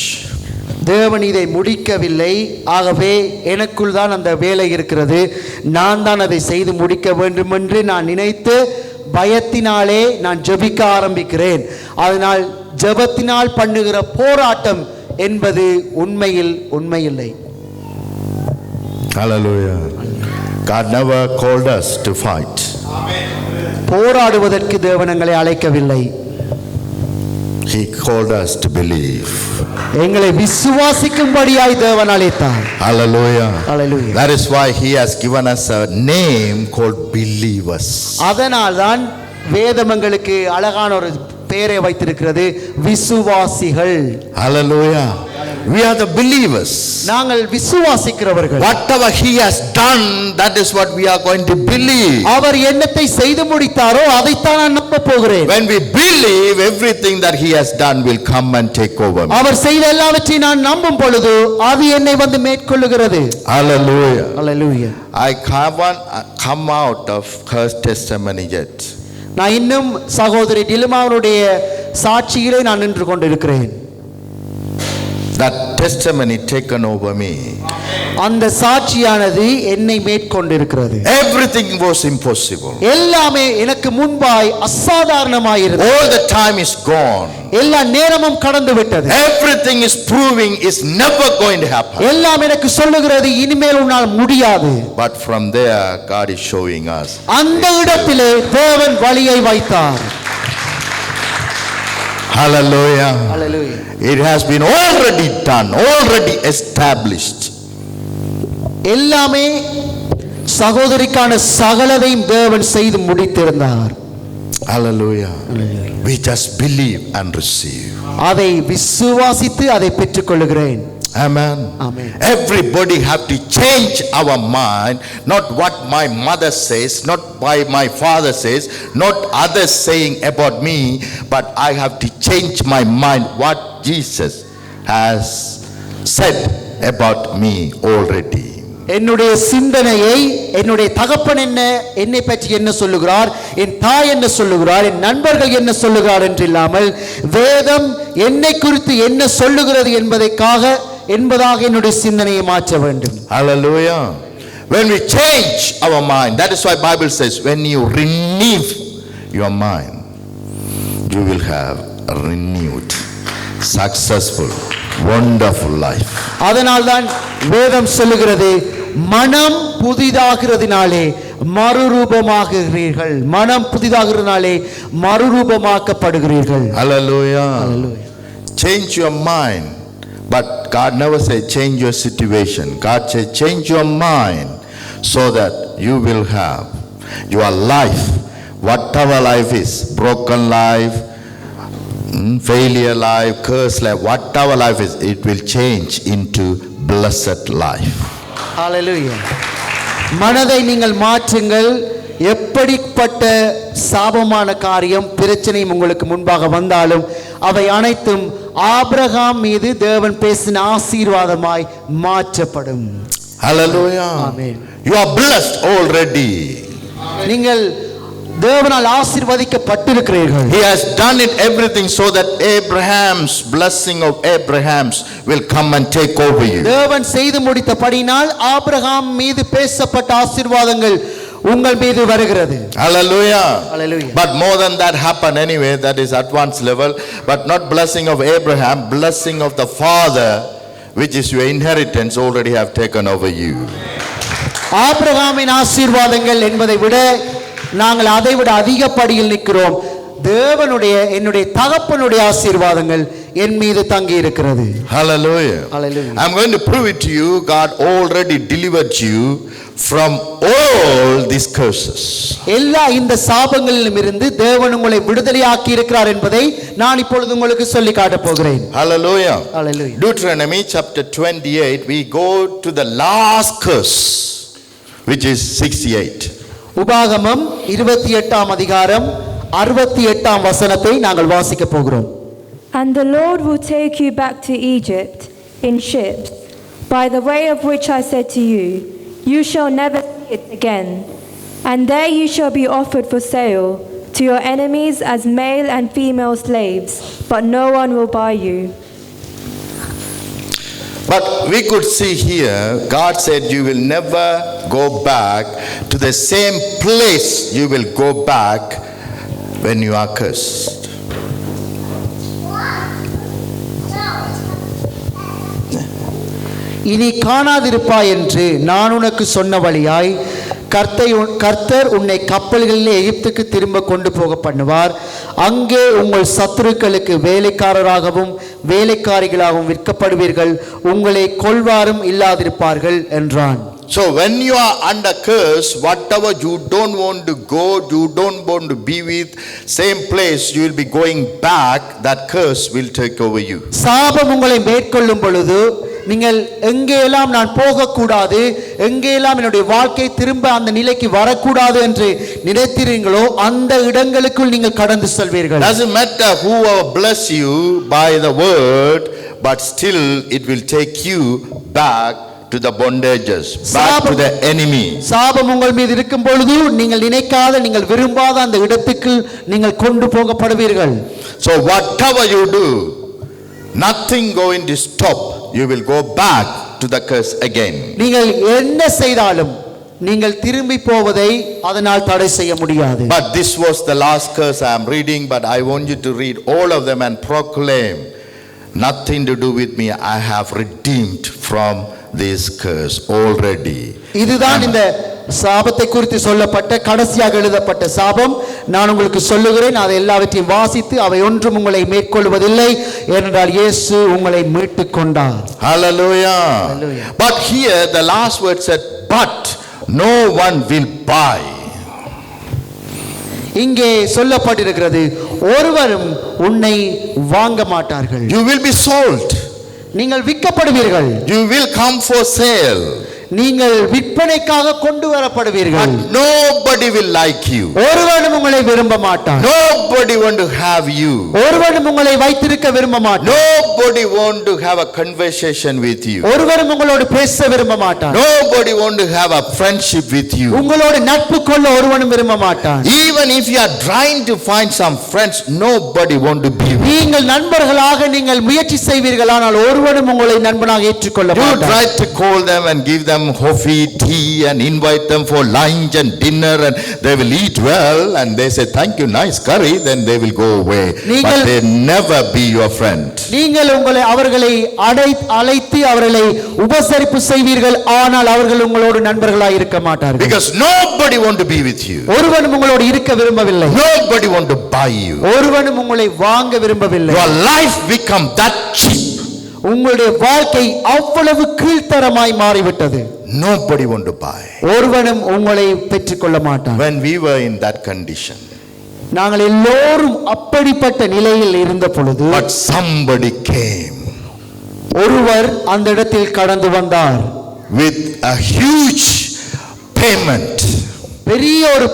தேவன் இதை முடிக்கவில்லை, ஆகவே எனக்குள் தான் அந்த வேலை இருக்கிறது, நான் தான் அதை செய்து முடிக்க வேண்டும் என்று நான் நினைத்து பயத்தினாலே நான் ஜெபிக்க ஆரம்பிக்கிறேன். அதனால் ஜெபத்தினால் பண்ணுகிற போராட்டம் என்பது உண்மையில் உண்மையில்லை. Hallelujah. God never called us to fight. போராடுவதற்கு தேவன் எங்களை அழைக்கவில்லை. He called us to believe. எங்களை விசுவாசிக்கும்படியாய் தேவன் அழைத்தார். Hallelujah. Hallelujah. That is why he has given us a name called believers. அதனால்தான் வேதம் எங்களுக்கு அழகான ஒரு பெயரை வைத்திருக்கிறது, விசுவாசிகள். Hallelujah. We are the believers. நாங்கள் விசுவாசிக்கிறவர்கள். Whatever he has done, that is what we are going to believe. அவர் என்னத்தை செய்து முடித்தாரோ அதைத்தான் நான் நம்ப போகிறேன். When we believe, everything that he has done will come and take over me. அவர் செய்த எல்லாவற்றையும் நான் நம்பும் பொழுது அது என்னை வந்து மேற்கொள்ளுகிறது. Hallelujah. Hallelujah. I haven't come out of her testimony yet. நான் இன்னும் சகோதரி டிலுமாவுடைய சாட்சியிலே நான் நின்று கொண்டிருக்கிறேன். That testimony taken over me. அந்த சாட்சியானது என்னை மேற்கொண்டிருக்கிறது. Everything was impossible. எல்லாமே எனக்கு முன்பாய் அசாதாரணமாயிருந்தது. All the time is gone. எல்லா நேரமும் கடந்து விட்டது. Everything is proving is never going to happen. எல்லாம் எனக்கு சொல்லுகிறது இனிமேல் உன்னால் முடியாது. But from there God is showing us. அந்த இடத்திலே தேவன் வழியை வைத்தார். Hallelujah. Hallelujah. It has been already done, already established. எல்லாமே சகோதரிக்கான சகலதையும் தேவன் செய்து முடித்திருந்தார். Hallelujah. We just believe and receive. அதை விசுவாசித்து அதை பெற்றுக்கொள்கிறேன். Amen. Amen. Everybody have to change our mind, not what my mother says, not by my father says, not others saying about me, but I have to change my mind what Jesus has said about me already. என்னுடைய சிந்தனையை என்னுடைய தகப்பன் என்னை பற்றி என்ன சொல்லுகிறார், என் தாய் என்ன சொல்லுகிறார், என் நண்பர்கள் என்ன சொல்லுகிறார் என்று இல்லாமல் வேதம் என்னை குறித்து என்ன சொல்லுகிறது என்பதாக என்னுடைய சிந்தனையை மாற்ற வேண்டும். Hallelujah. When we change our mind, that is why Bible says when you renew your mind, you will have a renewed, successful, wonderful life. அதனால்தான் வேதம் சொல்லுகிறது, மனம் புதிதாகிறதினாலே மறுரூபமாகுகிறீர்கள். மனம் புதிதாகிறதினாலே மறுரூபமாக்கப்படுகிறீர்கள். Hallelujah. Hallelujah. Change your mind. But God never said change your situation. God said change your mind so that you will have your life, whatever life is, broken life, failure life, cursed life, whatever life is, it will change into blessed life. Hallelujah. மனதை நீங்கள் மாற்றுங்கள். எப்படிப்பட்ட சாபமான காரியம் பிரச்சனையும் உங்களுக்கு முன்பாக வந்தாலும் அவை அனைத்தும் ஆபிரகாம் மீது தேவன் பேசின ஆசீர்வாதமாய் மாற்றப்படும். Hallelujah. Amen. You are blessed already. நீங்கள் தேவனால் ஆசீர்வதிக்கப்பட்டிருக்கிறீர்கள். He has done it everything so that Abraham's blessing of Abraham's will come and take over you. தேவன் செய்து முடித்தபடியினால் ஆபிரகாம் மீது பேசப்பட்ட ஆசீர்வாதங்கள் உங்கள் மீது வருகிறது. Hallelujah. Hallelujah. But more than that happened anyway, that is advanced level, but not blessing of Abraham, blessing of the Father, which is your inheritance, already have taken over you. ஆபிரகாமின் ஆசீர்வாதங்கள் என்பதை விட நாங்கள் அதை விட அதிகப்படியில் நிற்கிறோம். தேவனுடைய என்னுடைய தகப்பனுடைய ஆசீர்வாதங்கள் என் மீது தங்கி இருக்கிறது. Hallelujah. Hallelujah. I'm going to prove it to you. God already delivered you from all these curses. எல்லா இந்த சாபங்களிலும் இருந்து தேவன் உங்களை விடுதலையாக்கி இருக்கிறார் என்பதை நான் இப்பொழுது உங்களுக்கு சொல்லி காட்டப் போகிறேன். Hallelujah. Hallelujah. Deuteronomy chapter 28, we go to the last curse, which is 68. உபாகமம் 28ஆம் அதிகாரம் 68ஆம் வசனத்தை நாங்கள் வாசிக்க போகிறோம். And the Lord will take you back to Egypt in ships, by the way of which I said to you, you shall never see it again. And there you shall be offered for sale to your enemies as male and female slaves, but no one will buy you. But we could see here, God said you will never go back to the same place you will go back when you are cursed. இனி காணாதிருப்பாய் என்று நான் உனக்கு சொன்ன வழியாய் கர்த்தர் உன்னை கப்பல்களிலே எகிப்துக்கு திரும்ப கொண்டு போக பண்ணுவார். அங்கே உங்கள் சத்துருக்களுக்கு வேலைக்காரராகவும் வேலைக்காரிகளாகவும் விற்கப்படுவீர்கள். உங்களை கொல்வாரும் இல்லாதிருப்பார்கள் என்றான். So when you are under curse, whatever you don't want to go, you don't want to be with, same place you will be going back, that curse will take over you. சாபம் உங்களை மேற்கொள்ளும் பொழுது நீங்கள் எங்கேயெல்லாம் நான் போகக்கூடாது, எங்கேயெல்லாம் என்னுடைய வாழ்க்கை திரும்ப அந்த நிலைக்கு வரக்கூடாது என்று நினைத்தீர்களோ அந்த இடங்களுக்குள் நீங்கள் கடந்து செல்வீர்கள். Doesn't matter whoever bless you by the word, but still it will take you back to the bondages, back to the enemy. சாபம் உங்கள் மீது இருக்கும் பொழுது நீங்கள் நினைக்காத, நீங்கள் விரும்பாத அந்த இடத்துக்கு நீங்கள் கொண்டு போகப்படுவீர்கள். So whatever you do, nothing going to stop. You will go back to the curse again. நீங்கள் என்ன செய்தாலும் நீங்கள் திரும்பி போவதை அதனால் தடை செய்ய முடியாது. But this was the last curse I am reading, but I want you to read all of them and proclaim, nothing to do with me, I have redeemed from this curse already. இதுதான் இந்த சாபத்தை குறித்து சொல்லப்பட்ட கடைசியாக எழுதப்பட்ட சாபம். நான் உங்களுக்கு சொல்லுகிறேன், அதை எல்லாவற்றையும் வாசித்து அவை ஒன்றும் உங்களை மேற்கொள்வதில்லை, ஏனென்றால் இயேசு உங்களை மீட்டுக் கொண்டார். Hallelujah. But here the last word said, but no one will buy. இங்கே சொல்லப்பட்டிருக்கிறது, ஒருவரும் உன்னை வாங்க மாட்டார்கள். You will be sold. நீங்கள் விற்கப்படுவீர்கள். You will come for sale. நீங்கள் விற்பனைக்காக கொண்டு வரப்படுவீர்கள். But nobody will like you. ஒருவனும் உங்களை விரும்ப மாட்டான். Nobody want to have you. ஒருவனும் உங்களை வைத்திருக்க விரும்ப மாட்டான். Nobody want to have a conversation with you. ஒருவரும் உங்களோடு பேச விரும்ப மாட்டான். Nobody want to have a friendship with you. உங்களோடு நட்பு கொள்ள ஒருவனும் விரும்ப மாட்டான். Even if you are trying to find some friends, nobody want to be with you. நீங்கள் நண்பர்களாக நீங்கள் முயற்சி செய்வீர்கள், ஆனால் ஒருவனும் உங்களை நண்பனாக ஏற்றுக்கொள்ள You மாட்டான். try to call them and give them coffee, tea, and invite them for lunch and dinner, and they will eat well and they say thank you, nice curry, then they will go away. But they never be your friend. நீங்கள் அவர்களை அழைத்து அவர்களை உபசரிப்பு செய்வீர்கள், ஆனால் அவர்கள் உங்களோடு நண்பர்களாக இருக்க மாட்டார்கள். Because nobody want to be with you. ஒருவனும் உங்களோடு இருக்க விரும்பவில்லை. Nobody want to buy you. ஒருவனும் உங்களை வாங்க விரும்பவில்லை. Your life become that cheap. உங்களுடைய வாழ்க்கை அவ்வளவு கீழ்த்தரமாய் மாறிவிட்டது. Nobody want to buy. ஒருவனும் உங்களை பெற்றுக்கொள்ள மாட்டான். When we were in that condition, நாங்கள் எல்லோரும் அப்படிப்பட்ட நிலையில் இருந்த பொழுது, but somebody came ஒருவர் அந்த இடத்தில் கடந்து வந்தார் with a huge payment. பெரிய ஒரு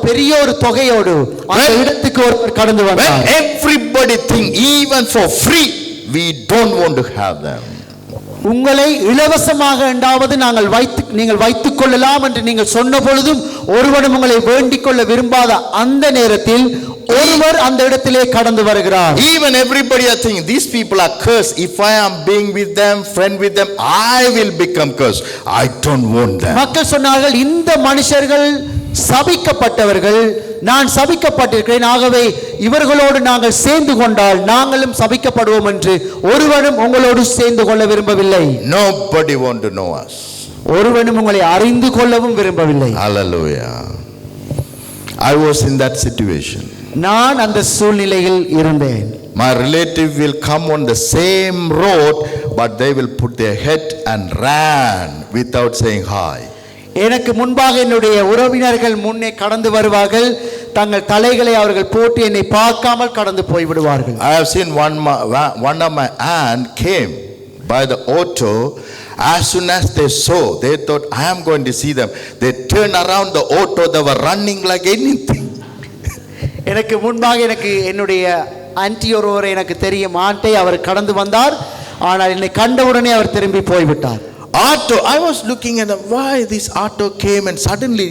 பெரிய ஒரு தொகையோடு அந்த இடத்துக்கு ஒருவர் கடந்து When வந்தார். everybody think even for free we don't want to have them. உங்களை இலவசமாக என்றாவது நீங்கள் வைத்துக் கொள்ளலாம் என்று நீங்கள் சொன்ன பொழுதும் ஒருவனும் உங்களை வேண்டிக் கொள்ள விரும்பாத அந்த நேரத்தில் ஒருவர் அந்த இடத்திலே கடந்து வருகிறார். Even everybody are thinking these people are cursed. If I am being with them, friend with them, I will become cursed. I don't want them. மக்கள் சொன்னார்கள், இந்த மனுஷர்கள் சபிக்கப்பட்டவர்கள், நான் சபிக்கப்பட்டிருக்கிறேன், ஆகவே இவர்களோடு நாங்கள் சேர்ந்து கொண்டால் நாங்களும் சபிக்கப்படுவோம் என்று ஒருவனும் உங்களோடு சேர்ந்து கொள்ள விரும்பவில்லை. Nobody want to know us. ஒருவனும் உங்களை அறிந்து கொள்ளவும் விரும்பவில்லை. Hallelujah. I was in that situation. நான் அந்த சூழ்நிலையில் இருந்தேன். My relative will come on the same road, but they will put their head and ran without saying hi. எனக்கு முன்பாக என்னுடைய உறவினர்கள் முன்னே கடந்து வருவார்கள், தங்கள் தலைகளை அவர்கள் போட்டு என்னை பார்க்காமல் கடந்து போய் விடுவார்கள். I have seen one of my aunt came by the auto. As soon as they saw, they thought I am going to see them. They turned around the auto, they were running like anything. எனக்கு முன்பாக என்னுடைய anti ஒருவர் எனக்கு தெரியும், ஆண்டை அவர் கடந்து வந்தார், ஆனால் என்னை கண்டவுடனே அவர் திரும்பி போய்விட்டார். Auto, I was looking at them, why this auto came and suddenly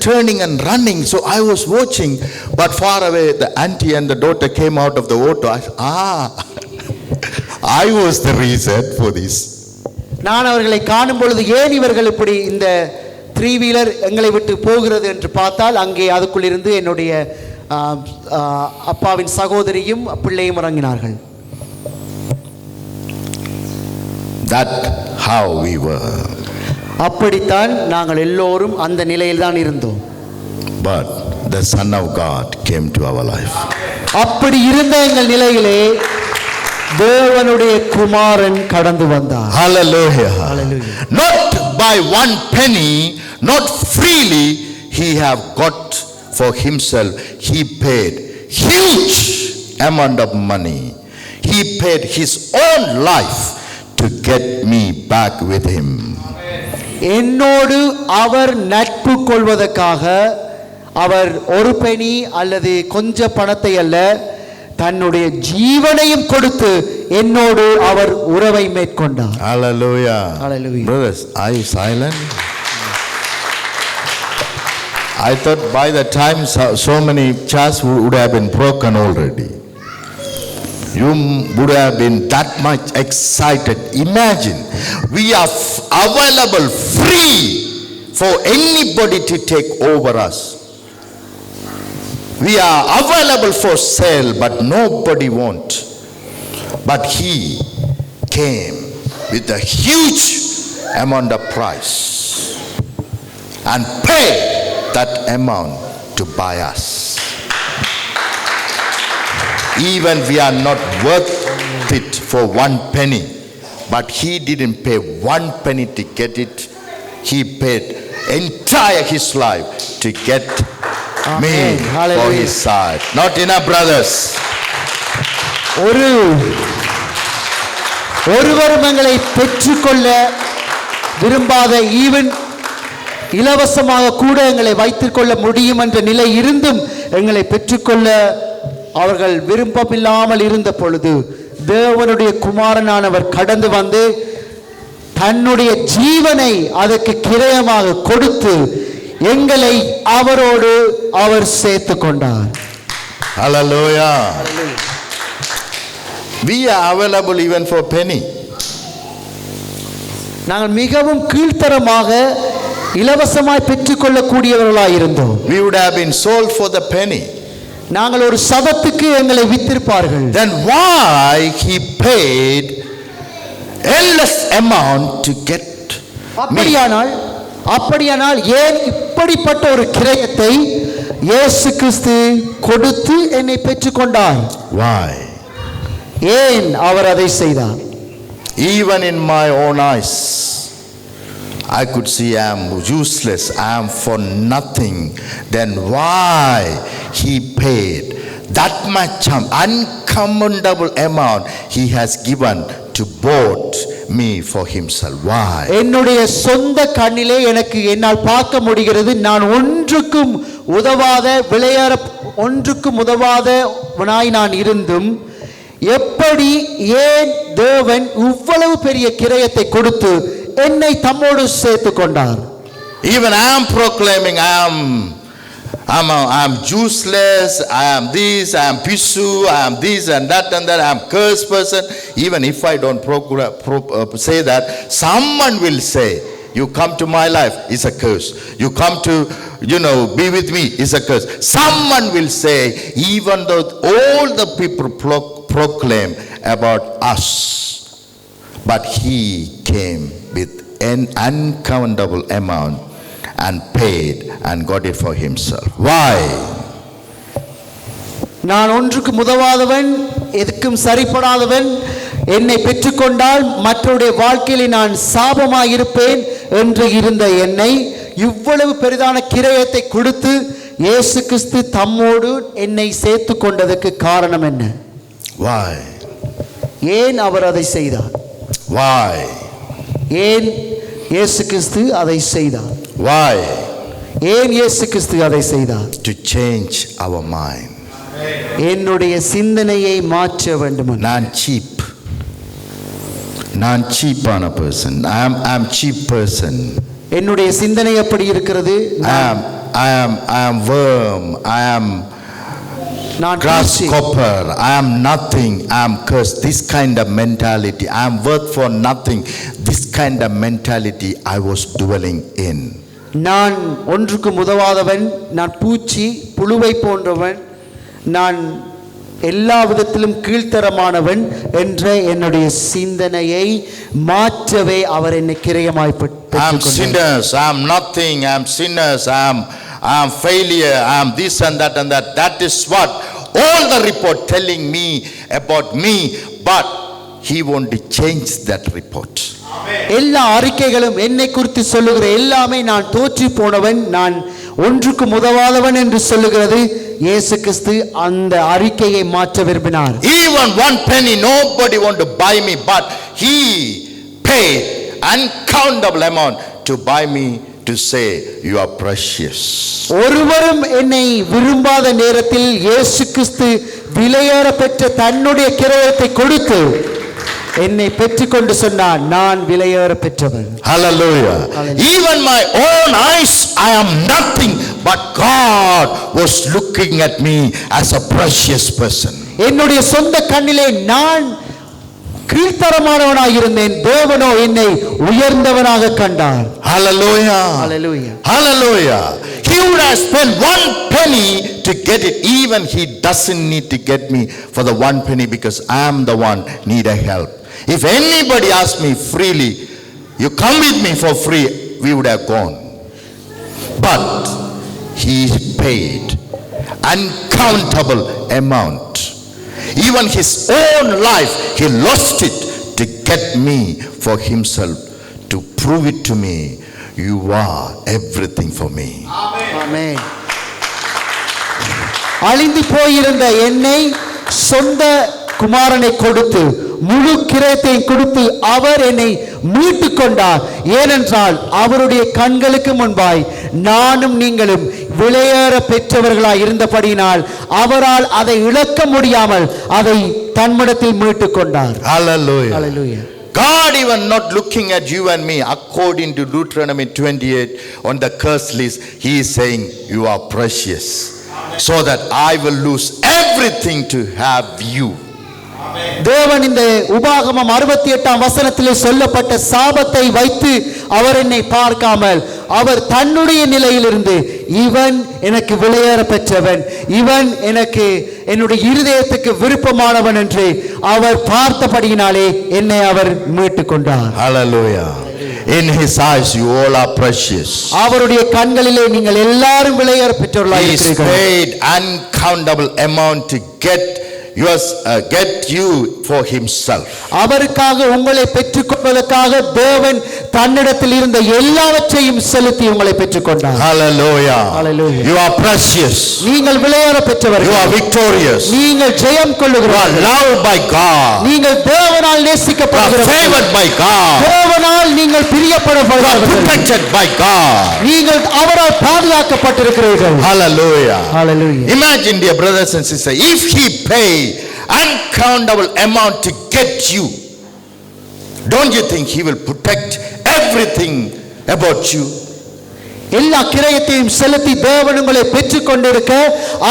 turning and running. So I was watching, but far away the auntie and the daughter came out of the auto. I was the reason for this. நான் அவர்களை காணும் பொழுது ஏன் இவர்கள் இப்படி இந்த 3 wheeler எங்களை விட்டு போகிறது என்று பார்த்தால், அங்கே அதுக்குள் இருந்து என்னுடைய அப்பாவின் சகோதரியும் பிள்ளையும் இறங்கினார்கள். That how we were. அப்படித்தான் நாங்கள் எல்லோரும் அந்த நிலையில் தான் இருந்தோம். But the Son of God came to our life. அப்படி இருந்த எங்கள் நிலையிலே தேவனுடைய குமாரன் கடந்து வந்தார். Hallelujah. Hallelujah. Not by one penny, not freely he have got for himself. He paid huge amount of money. He paid his own life to get me back with him. என்னோடு அவர் நட்பு கொள்வதற்காக அவர் ஒரு பெனி அல்லது கொஞ்ச பணத்தை அல்ல, தன்னுடைய ஜீவனையும் கொடுத்து என்னோடு அவர் உறவை மேற்கொண்டார். Hallelujah. Hallelujah. Brothers, are you silent? I thought by the time so many chairs would have been broken already. You would have been that much excited. Imagine, we are available free for anybody to take over us. We are available for sale, but nobody wants. But he came with a huge amount of price and paid that amount to buy us. Even we are not worth it for one penny, but he didn't pay one penny to get it. He paid entire his life to get Amen. me for Hallelujah. his side. Not enough, brothers. ஒருவரும் எங்களை பெற்றுக்கொள்ள விரும்பாத, even இலவசமாக கூட எங்களை வைத்துக்கொள்ள முடியும் என்ற நிலை இருந்தும் எங்களை பெற்றுக்கொள்ள அவர்கள் விருப்பமில்லாமல் இருந்த பொழுது தேவனுடைய குமாரனானவர் கடந்து வந்து தன்னுடைய ஜீவனை அதற்கு கிரயமாக கொடுத்து எங்களை அவரோடு அவர் சேர்த்து கொண்டார். Hallelujah. We are available even for penny. நாங்கள் மிகவும் கீழ்த்தரமாக இலவசமாய் பெற்றுக்கொள்ளக்கூடியவர்களாய் இருந்தோம். We would have been sold for the penny. நாங்கள் ஒரு சபத்துக்கு எங்களை வித்திருப்பார்கள். Then why he paid endless amount to get me? அப்படியானால் ஏன் இப்படிப்பட்ட ஒரு கிரயத்தை இயேசு கிறிஸ்து கொடுத்து என்னை பெற்றுக்கொண்டார்? Why? ஏன் அவர் அதை செய்தார்? Even in my own eyes, I could see I am useless, I am for nothing. Then why he paid that much uncommentable amount he has given to bought me for himself? Why? என்னுடைய சொந்த கண்ணிலே எனக்கு என்னால் பார்க்க முடிகிறது. நான் ஒன்றுக்கும் உதவாதவனாய் நான் இருந்தும் எப்படி ஏன் தேவன் இவ்வளவு பெரிய கிரயத்தை கொடுத்து என்னை தம்மோடு சேர்த்து கொண்டார்? Even I am proclaiming I am useless, I am this, I am pisu, I am this and that, I am cursed person. Even if I don't say that, someone will say, you come to my life, it's a curse. You come to, be with me, it's a curse. Someone will say, even though all the people proclaim about us, but he came with an uncountable amount and paid and got it for himself. Why? நான் ஒன்றுக்கு உதவாதவன், எதுக்கும் சரிப்படாதவன், என்னை பெற்றுக்கொண்டால் மற்றவருடைய வாழ்க்கையில் நான் சாபமாயிருப்பேன் என்று இருந்த என்னை இவ்வளவு பெரிதான கிரயத்தை கொடுத்து இயேசு கிறிஸ்து தம்மோடு என்னை சேர்த்து கொண்டதற்கு காரணம் என்ன? Why? ஏன் அவர் அதை செய்தார்? Why? ஏன் இயேசு கிறிஸ்து அதை செய்தார்? Why? ஏன் இயேசு கிறிஸ்து அதை செய்தார்? To change our mind. என்னுடைய சிந்தனையை மாற்ற வேண்டும். நான் cheap-ஆன person. I am cheap person. என்னுடைய சிந்தனை எப்படி இருக்கிறது? I am worm. I am grasshopper. I am nothing. I am cursed. This kind of mentality. I am worth for nothing. This kind of mentality I was dwelling in. நான் ஒன்றுக்கு உதவாதவன், நான் பூச்சி புழுவை போன்றவன், நான் எல்லா விதத்திலும் கீழ்த்தரமானவன் என்ற என்னுடைய சிந்தனையை மாற்றவே அவர் என்னை கிரயமாய் I am பெற்றுக்கொண்டார். sinners, I am nothing, I am sinners, I am failure, I am this and that and that. That is what all the report telling me about me, but he won't change that report. எல்லா அறிக்கைகளும் என்னை குறித்து சொல்லுகிற எல்லாமே நான் தோற்று போனவன், நான் ஒன்றுக்கு உதவாதவன் என்று சொல்லுகிறது. இயேசு கிறிஸ்து அந்த அறிக்கையை மாற்ற விரும்பினார். Even one penny nobody want to buy me, but he paid uncountable amount to buy me, to say you are precious. ஒருவரும் என்னை விரும்பாத நேரத்தில் இயேசு கிறிஸ்து விலையேற பெற்ற தன்னுடைய கிரயத்தை கொடுத்து என்னை பெற்றுக்கொண்டு சொன்னார், நான் விலையேற பெற்றவன். Hallelujah. Hallelujah. Even my own eyes, I am nothing, but God was looking at me as a precious person. என்னுடைய சொந்த கண்ணிலே நான் கீழ்த்தரமானவனாக இருந்தேன், தேவனோ என்னை உயர்ந்தவனாக கண்டார். Hallelujah. Hallelujah. Hallelujah. He would have spent one penny to get it. Even he doesn't need to get me for the one penny, because I am the one need a help. If anybody asked me freely, you come with me for free, we would have gone. But he paid uncountable amount. Even his own life, he lost it to get me for himself, to prove it to me. You are everything for me. ஆமென். அழிந்து போயிருந்த என்னை சொந்த குமாரனை கொடுத்து முழு கிரயத்தை கொடுத்து அவர் என்னை மீட்டு கொண்டார். ஏனென்றால் அவருடைய கண்களுக்கு முன்பாய் நானும் நீங்களும் விலையேற பெற்றவர்களாய் இருந்தபடியினால் அவரால் அதை இழக்க முடியாமல் அதை தன்னிடத்தில் மீட்டு கொண்டார். Hallelujah. Hallelujah. God even not looking at you and me, according to Deuteronomy 28 on the curse list, he is saying you are precious, so that I will lose everything to have you. தேவன் இந்த உபாகமம் 68ஆம் வசனத்திலே சொல்லப்பட்ட சாபத்தை வைத்து அவர் என்னை பார்க்காமல் அவர் தன்னுடைய நிலையிலிருந்து இவன் எனக்கு விலையேற பெற்றவன், இவன் எனக்கு என்னுடைய இருதயத்துக்கு விருப்பமானவன் என்று அவர் பார்த்தபடியினாலே என்னை அவர் மீட்டுக் கொண்டார். Hallelujah. In his eyes you all are precious. அவருடைய கண்களிலே நீங்கள் எல்லாரும் விலையேற பெற்றவர்களாய் He இருக்கிறீர்கள். paid uncountable amount to get you for himself. அவருக்காக உங்களை பெற்றுக்கொள்வதற்காக தேவன் தன்னிடத்தில் இருந்த எல்லாவற்றையும் செலுத்தி உங்களை பெற்றுக்கொண்டார். Hallelujah. Hallelujah. You are precious. நீங்கள் விலையேற பெற்றவர்கள். You are victorious. நீங்கள் ஜெயம் You are கொள்ளுகிறவர்கள். loved by God. நீங்கள் தேவனால் You are நேசிக்கப்படுகிறவர்கள். favored by God. தேவனால் நீங்கள் You are பிரியப்படுகிறவர்கள். protected by God. நீங்கள் அவரால் பாதுகாக்கப்பட்டிருக்கிறீர்கள். Hallelujah. Hallelujah. Imagine, dear brothers and sisters, if he paid uncountable amount to get you, don't you think he will protect everything about you? எல்லா கிரயத்தையும் செலுத்தி தேவன் உங்களை பெற்றுக் கொண்டிருக்க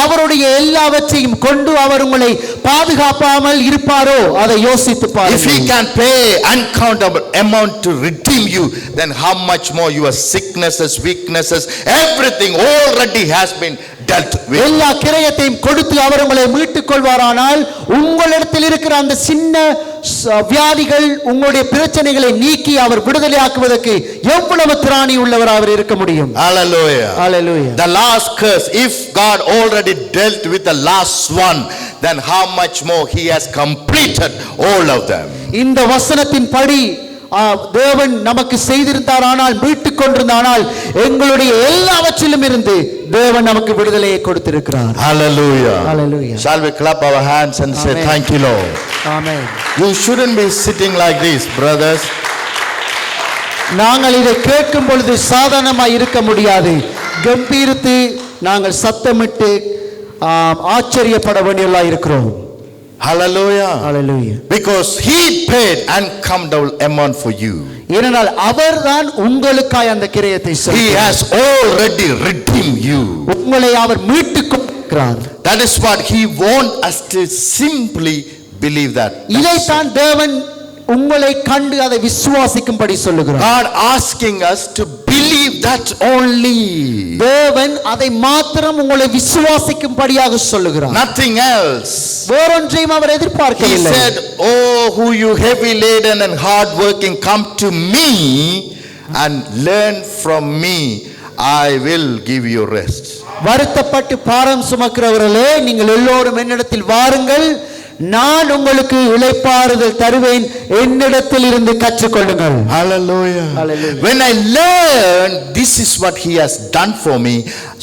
அவருடைய எல்லாவற்றையும் கொண்டு அவர் உங்களை பாதுகாப்பாமல் இருப்பாரோ? அதை யோசித்து If he பாருங்கள். can pay uncountable amount to redeem you, then how much more your sicknesses, weaknesses, everything already has been dealt with. எல்லா கிரயத்தையும் கொடுத்து அவர் உங்களை மீட்டுக் கொள்வாரானால் உங்களிடத்தில் இருக்கிற அந்த சின்ன வியாதிகள் உங்களுடைய பிரச்சனைகளை நீக்கி அவர் விடுதலையாக்குவதற்கு எவ்வளவு திராணி உள்ளவர் அவர் இருக்க முடியும். Hallelujah. Hallelujah. The last curse, if God already dealt with the last one, then how much more he has completed all of them. இந்த வசனத்தின் படி தேவன் நமக்கு செய்திருந்தாரானால் மீட்டுக் கொண்டிருந்தானால் எங்களுடைய எல்லாவற்றிலும் இருந்து தேவன் நமக்கு விடுதலையை கொடுத்திருக்கிறார். Hallelujah. Hallelujah. Shall we clap our hands and say Amen. thank you, Lord? Amen. You shouldn't be sitting like this, brothers. நாங்கள் இதை கேட்கும் பொழுது சாதாரணமாய் இருக்க முடியாது. கம்பீரித்து நாங்கள் சத்தமிட்டு ஆச்சரியப்பட வேண்டியவர்களாய் இருக்கிறோம். Hallelujah. Hallelujah. Because he paid uncountable amount for you. ஏனென்றால் அவர்தான் உங்களுக்காய் அந்த கிரயத்தை He செலுத்தினார். has already redeemed you. உங்களை அவர் மீட்டுக் கொண்டிருக்கிறார். That is what he wants us to simply believe that. இதைத்தான் தேவன் உங்களை கண்டு அதை விசுவாசிக்கும்படி சொல்லுகிறார். God asking us to believe believe that only. தேவன் அதை மாத்திரம் உங்களை விசுவாசிக்கும்படியாக சொல்லுகிறார். Nothing else. வேறொன்றையும் அவர் He எதிர்பார்க்கவில்லை. said, "Oh, who you heavy laden and hard working, come to me and learn from me. I will give you rest." வருத்தப்பட்டு பாரம் சுமக்கிறவர்களே, நீங்கள் எல்லோரும் என்னிடத்தில் வாருங்கள், நான் உங்களுக்கு இளைப்பாறுதல் தருவேன், என்னிடத்தில் இருந்து கற்றுக்கொள்ளுங்கள். Hallelujah. Hallelujah. When I learn, this is what he has done for me,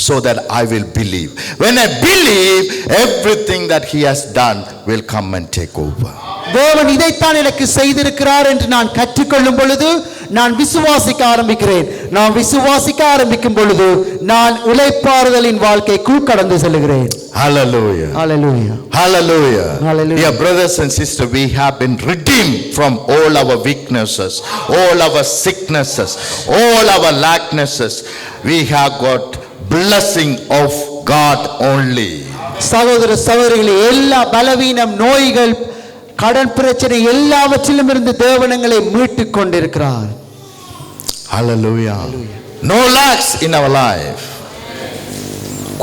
so that I will believe. When I believe, everything that he has done will come and take over. தேவன் இதைத்தான் எனக்கு செய்திருக்கிறார் என்று நான் கற்றுக்கொள்ளும் பொழுது நான் விசுவாசிக்க ஆரம்பிக்கிறேன். நான் விசுவாசிக்க ஆரம்பிக்கும் பொழுது நான் இளைப்பாறுதலின் வாழ்க்கைக்குள் கடந்து செல்கிறேன். Hallelujah. Hallelujah. Hallelujah. Hallelujah. Dear brothers and sisters, we have been redeemed from all our weaknesses, all our sicknesses, all our lacknesses. We have got blessing of God only. சகோதர சகோதரிகளே, எல்லா பலவீனம், நோய்கள், கடன் பிரச்சனை எல்லாவற்றிலும் இருந்து தேவனங்களை மீட்டுக் கொண்டிருக்கிறார். Hallelujah. No lacks in our life.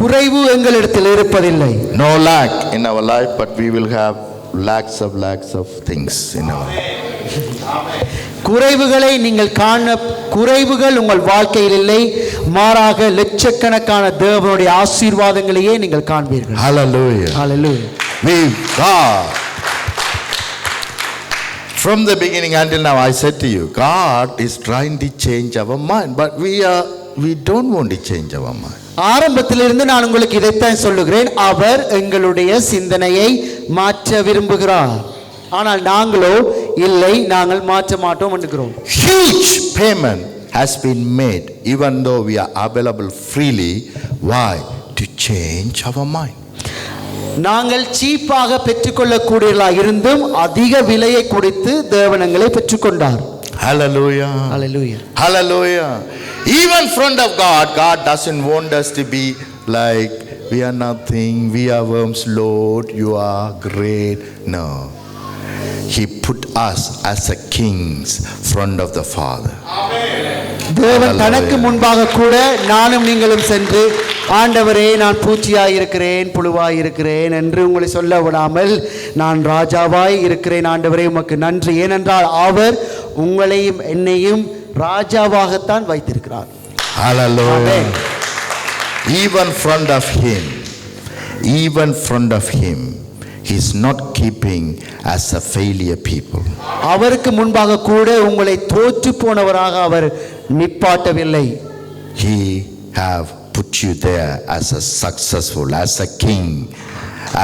குறைவு எங்களிடத்தில் இருப்பதில்லை. No lack in our life, but we will have lacks of things in our life. குறைவுகளை நீங்கள் காண, குறைவுகள் உங்கள் வாழ்க்கையில் இல்லை, மாறாக லட்சக்கணக்கான தேவனுடைய ஆசீர்வாதங்களையே நீங்கள் காண்பீர்கள். Hallelujah. Hallelujah. God, from the beginning until now, I said to you, God is trying to change our mind, but we don't want to change our mind. ஆரம்பத்திலிருந்து நான் உங்களுக்கு இதைத்தான் சொல்லுகிறேன், அவர் எங்களுடைய சிந்தனையை மாற்ற விரும்புகிறார். ஆனால் நாங்களோ இல்லை, நாங்கள் மாற்ற மாட்டோம் என்கிறோம். Huge payment has been made, even though we are available freely. Why? To change our mind. நாங்கள் சீப்பாக பெற்றுக்கொள்ளக்கூடியவர்களாக இருந்தும் அதிக விலையை கொடுத்து தேவனங்களை பெற்றுக்கொண்டார். Hallelujah. Hallelujah. Hallelujah. Even in front of God, God doesn't want us to be like, we are nothing, we are worms, Lord, you are great. No. He put us as a kings front of the Father. தேவன் தனக்கு முன்பாக கூட நானும் நீங்களும் சென்று, ஆண்டவரே நான் பூச்சியாய் இருக்கிறேன், புழுவாய் இருக்கிறேன் என்று உங்களை சொல்ல விடாமல், நான் ராஜாவாய் இருக்கிறேன் ஆண்டவரே உமக்கு நன்றி, ஏனென்றால் அவர் உங்களையும் என்னையும் ராஜாவாகத்தான் வைத்திருக்கிறார். Hallelujah. Even front of him, he's not keeping as a failure people. அவருக்கு முன்பாக கூட உங்களை தோற்று போனவராக அவர் நிப்பாட்டவில்லை. He have put you there as a successful, as a king,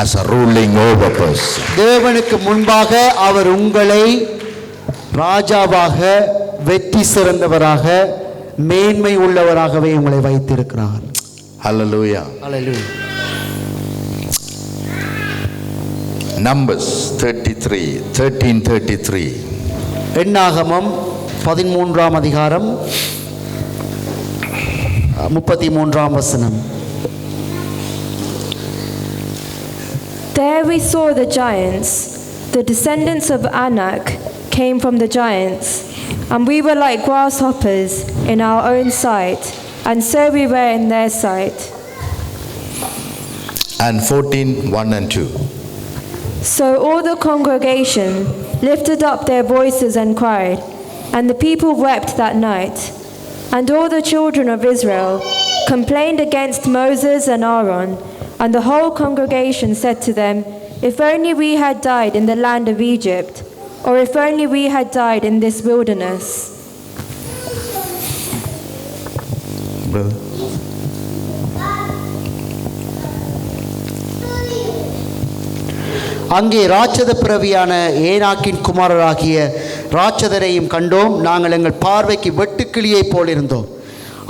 as a ruling over person. தேவனுக்கு முன்பாக அவர் உங்களை ராஜாவாக, வெற்றி சிறந்தவராக, மேன்மை உள்ளவராகவே உங்களை வைத்திருக்கிறார். Hallelujah. Hallelujah. Numbers 13:33. எண்ணாகமம் 13ஆம் அதிகாரம் 33ஆம் வசனம். There we saw the giants. The descendants of Anak came from the giants, and we were like grasshoppers in our own sight, and so we were in their sight. And 14:1 and 2. So all the congregation lifted up their voices and cried, and the people wept that night. And all the children of Israel complained against Moses and Aaron, and the whole congregation said to them, "If only we had died in the land of Egypt, or if only we had died in this wilderness." Brother. அங்கே ராட்சத பிறவியான ஏனாக்கின் குமாரராகிய ராட்சதரையும் கண்டோம். நாங்கள் எங்கள் பார்வைக்கு வெட்டுக்கிளியைப் போல் இருந்தோம்,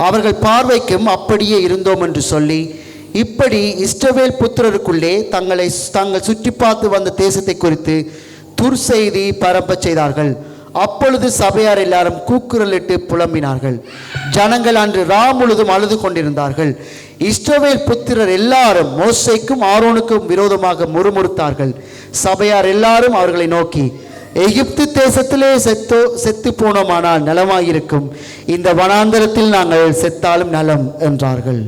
அவர்கள் பார்வைக்கும் அப்படியே இருந்தோம் என்று சொல்லி, இப்படி இஸ்ரவேல் புத்திரருக்குள்ளே தாங்கள் சுற்றி பார்த்து வந்த தேசத்தை குறித்து துர்செய்தி பரப்பச் செய்தார்கள். அப்பொழுது சபையார் எல்லாரும் கூக்குரலிட்டு புலம்பினார்கள். ஜனங்கள் அன்று முழுதும் அழுது கொண்டிருந்தார்கள். இஸ்ரவேல் புத்திரர் எல்லாரும் மோசேக்கும் ஆரோனுக்கும் விரோதமாக முறுமுறுத்தார்கள். சபையார் எல்லாரும் அவர்களை நோக்கி, எகிப்து தேசத்திலே செத்து போனோமானால் நலமாயிருக்கும், இந்த வனாந்தரத்தில் நாங்கள் செத்தாலும் நலம் என்றார்கள்.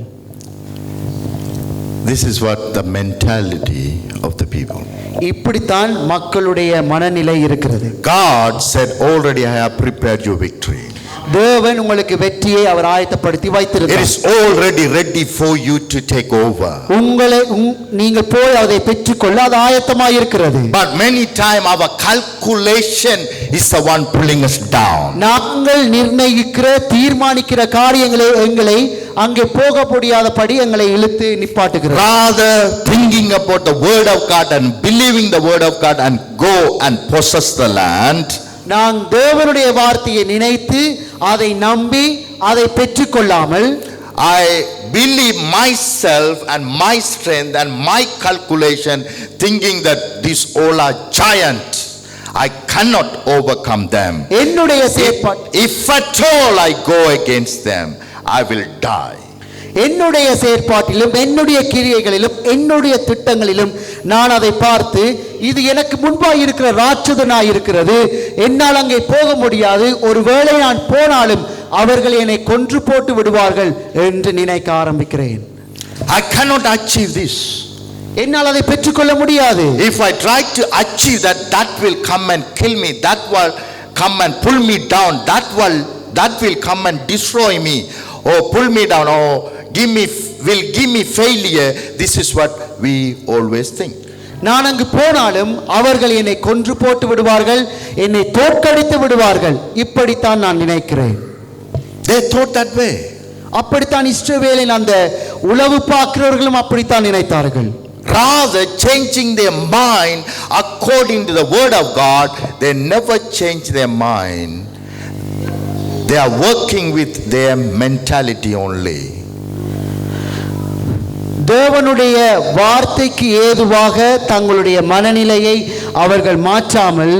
This is what the mentality of the people. இப்படித்தான் மக்களுடைய மனநிலை இருக்கிறது. God said, already I have prepared you victory. தேவன் உங்களுக்கு வெற்றியை அவர் ஆயத்தப்படுத்தி It வைத்திருக்கிறார். is already ready for you to take over. நீங்கள் போய் அதை பெற்றுக்கொள்ள அது ஆயத்தமாக இருக்கிறது. But many times our calculation is the one pulling us down. நாங்கள் நிர்ணயிக்கிற தீர்மானிக்கிற காரியங்களை எங்களை அங்கே போக முடியாதபடி எங்களை இழுத்து நிப்பாட்டுகிறது. Rather thinking about the word of God and believing the word of God and go and possess the land. நான் தேவனுடைய வார்த்தையை நினைத்து அதை நம்பி அதை பெற்றுக்கொள்ளாமல் I believe myself and my strength and my calculation, thinking that these all are giant. I cannot overcome them. என்னுடைய செயற்பாடு If at all I go against them, I will die. என்னுடைய செயற்பாட்டிலும் என்னுடைய கிரியைகளிலும் என்னுடைய திட்டங்களிலும் நான் அதை பார்த்து இது எனக்கு முன்பாக இருக்கிற ராட்சதனாய் இருக்கிறது, என்னால் அங்கே போக முடியாது, ஒருவேளை நான் போனாலும் அவர்கள் என்னை கொன்று போட்டு விடுவார்கள் என்று நினைக்க ஆரம்பிக்கிறேன். I cannot achieve this. என்னால் அதை பெற்றுக்கொள்ள முடியாது. If I try to achieve that, that will come and kill me, that will come and pull me down, that will come and destroy me, or pull me down, or will give me failure. This is what we always think. நான் அங்கு போனாலும் அவர்கள் என்னை கொன்று போட்டு விடுவார்கள், என்னை தோற்கடித்து விடுவார்கள், இப்படித்தான் நான் நினைக்கிறேன். They thought that way. அப்படித்தான் இஸ்ரவேலின் அந்த உளவு பார்க்கிறவர்களும் அப்படித்தான் நினைத்தார்கள். Rather changing their mind according to the word of God, they never change their mind. They are working with their mentality only. தேவனுடைய வார்த்தைக்கு ஏதுவாக தங்களுடைய மனநிலையை அவர்கள் மாற்றாமல்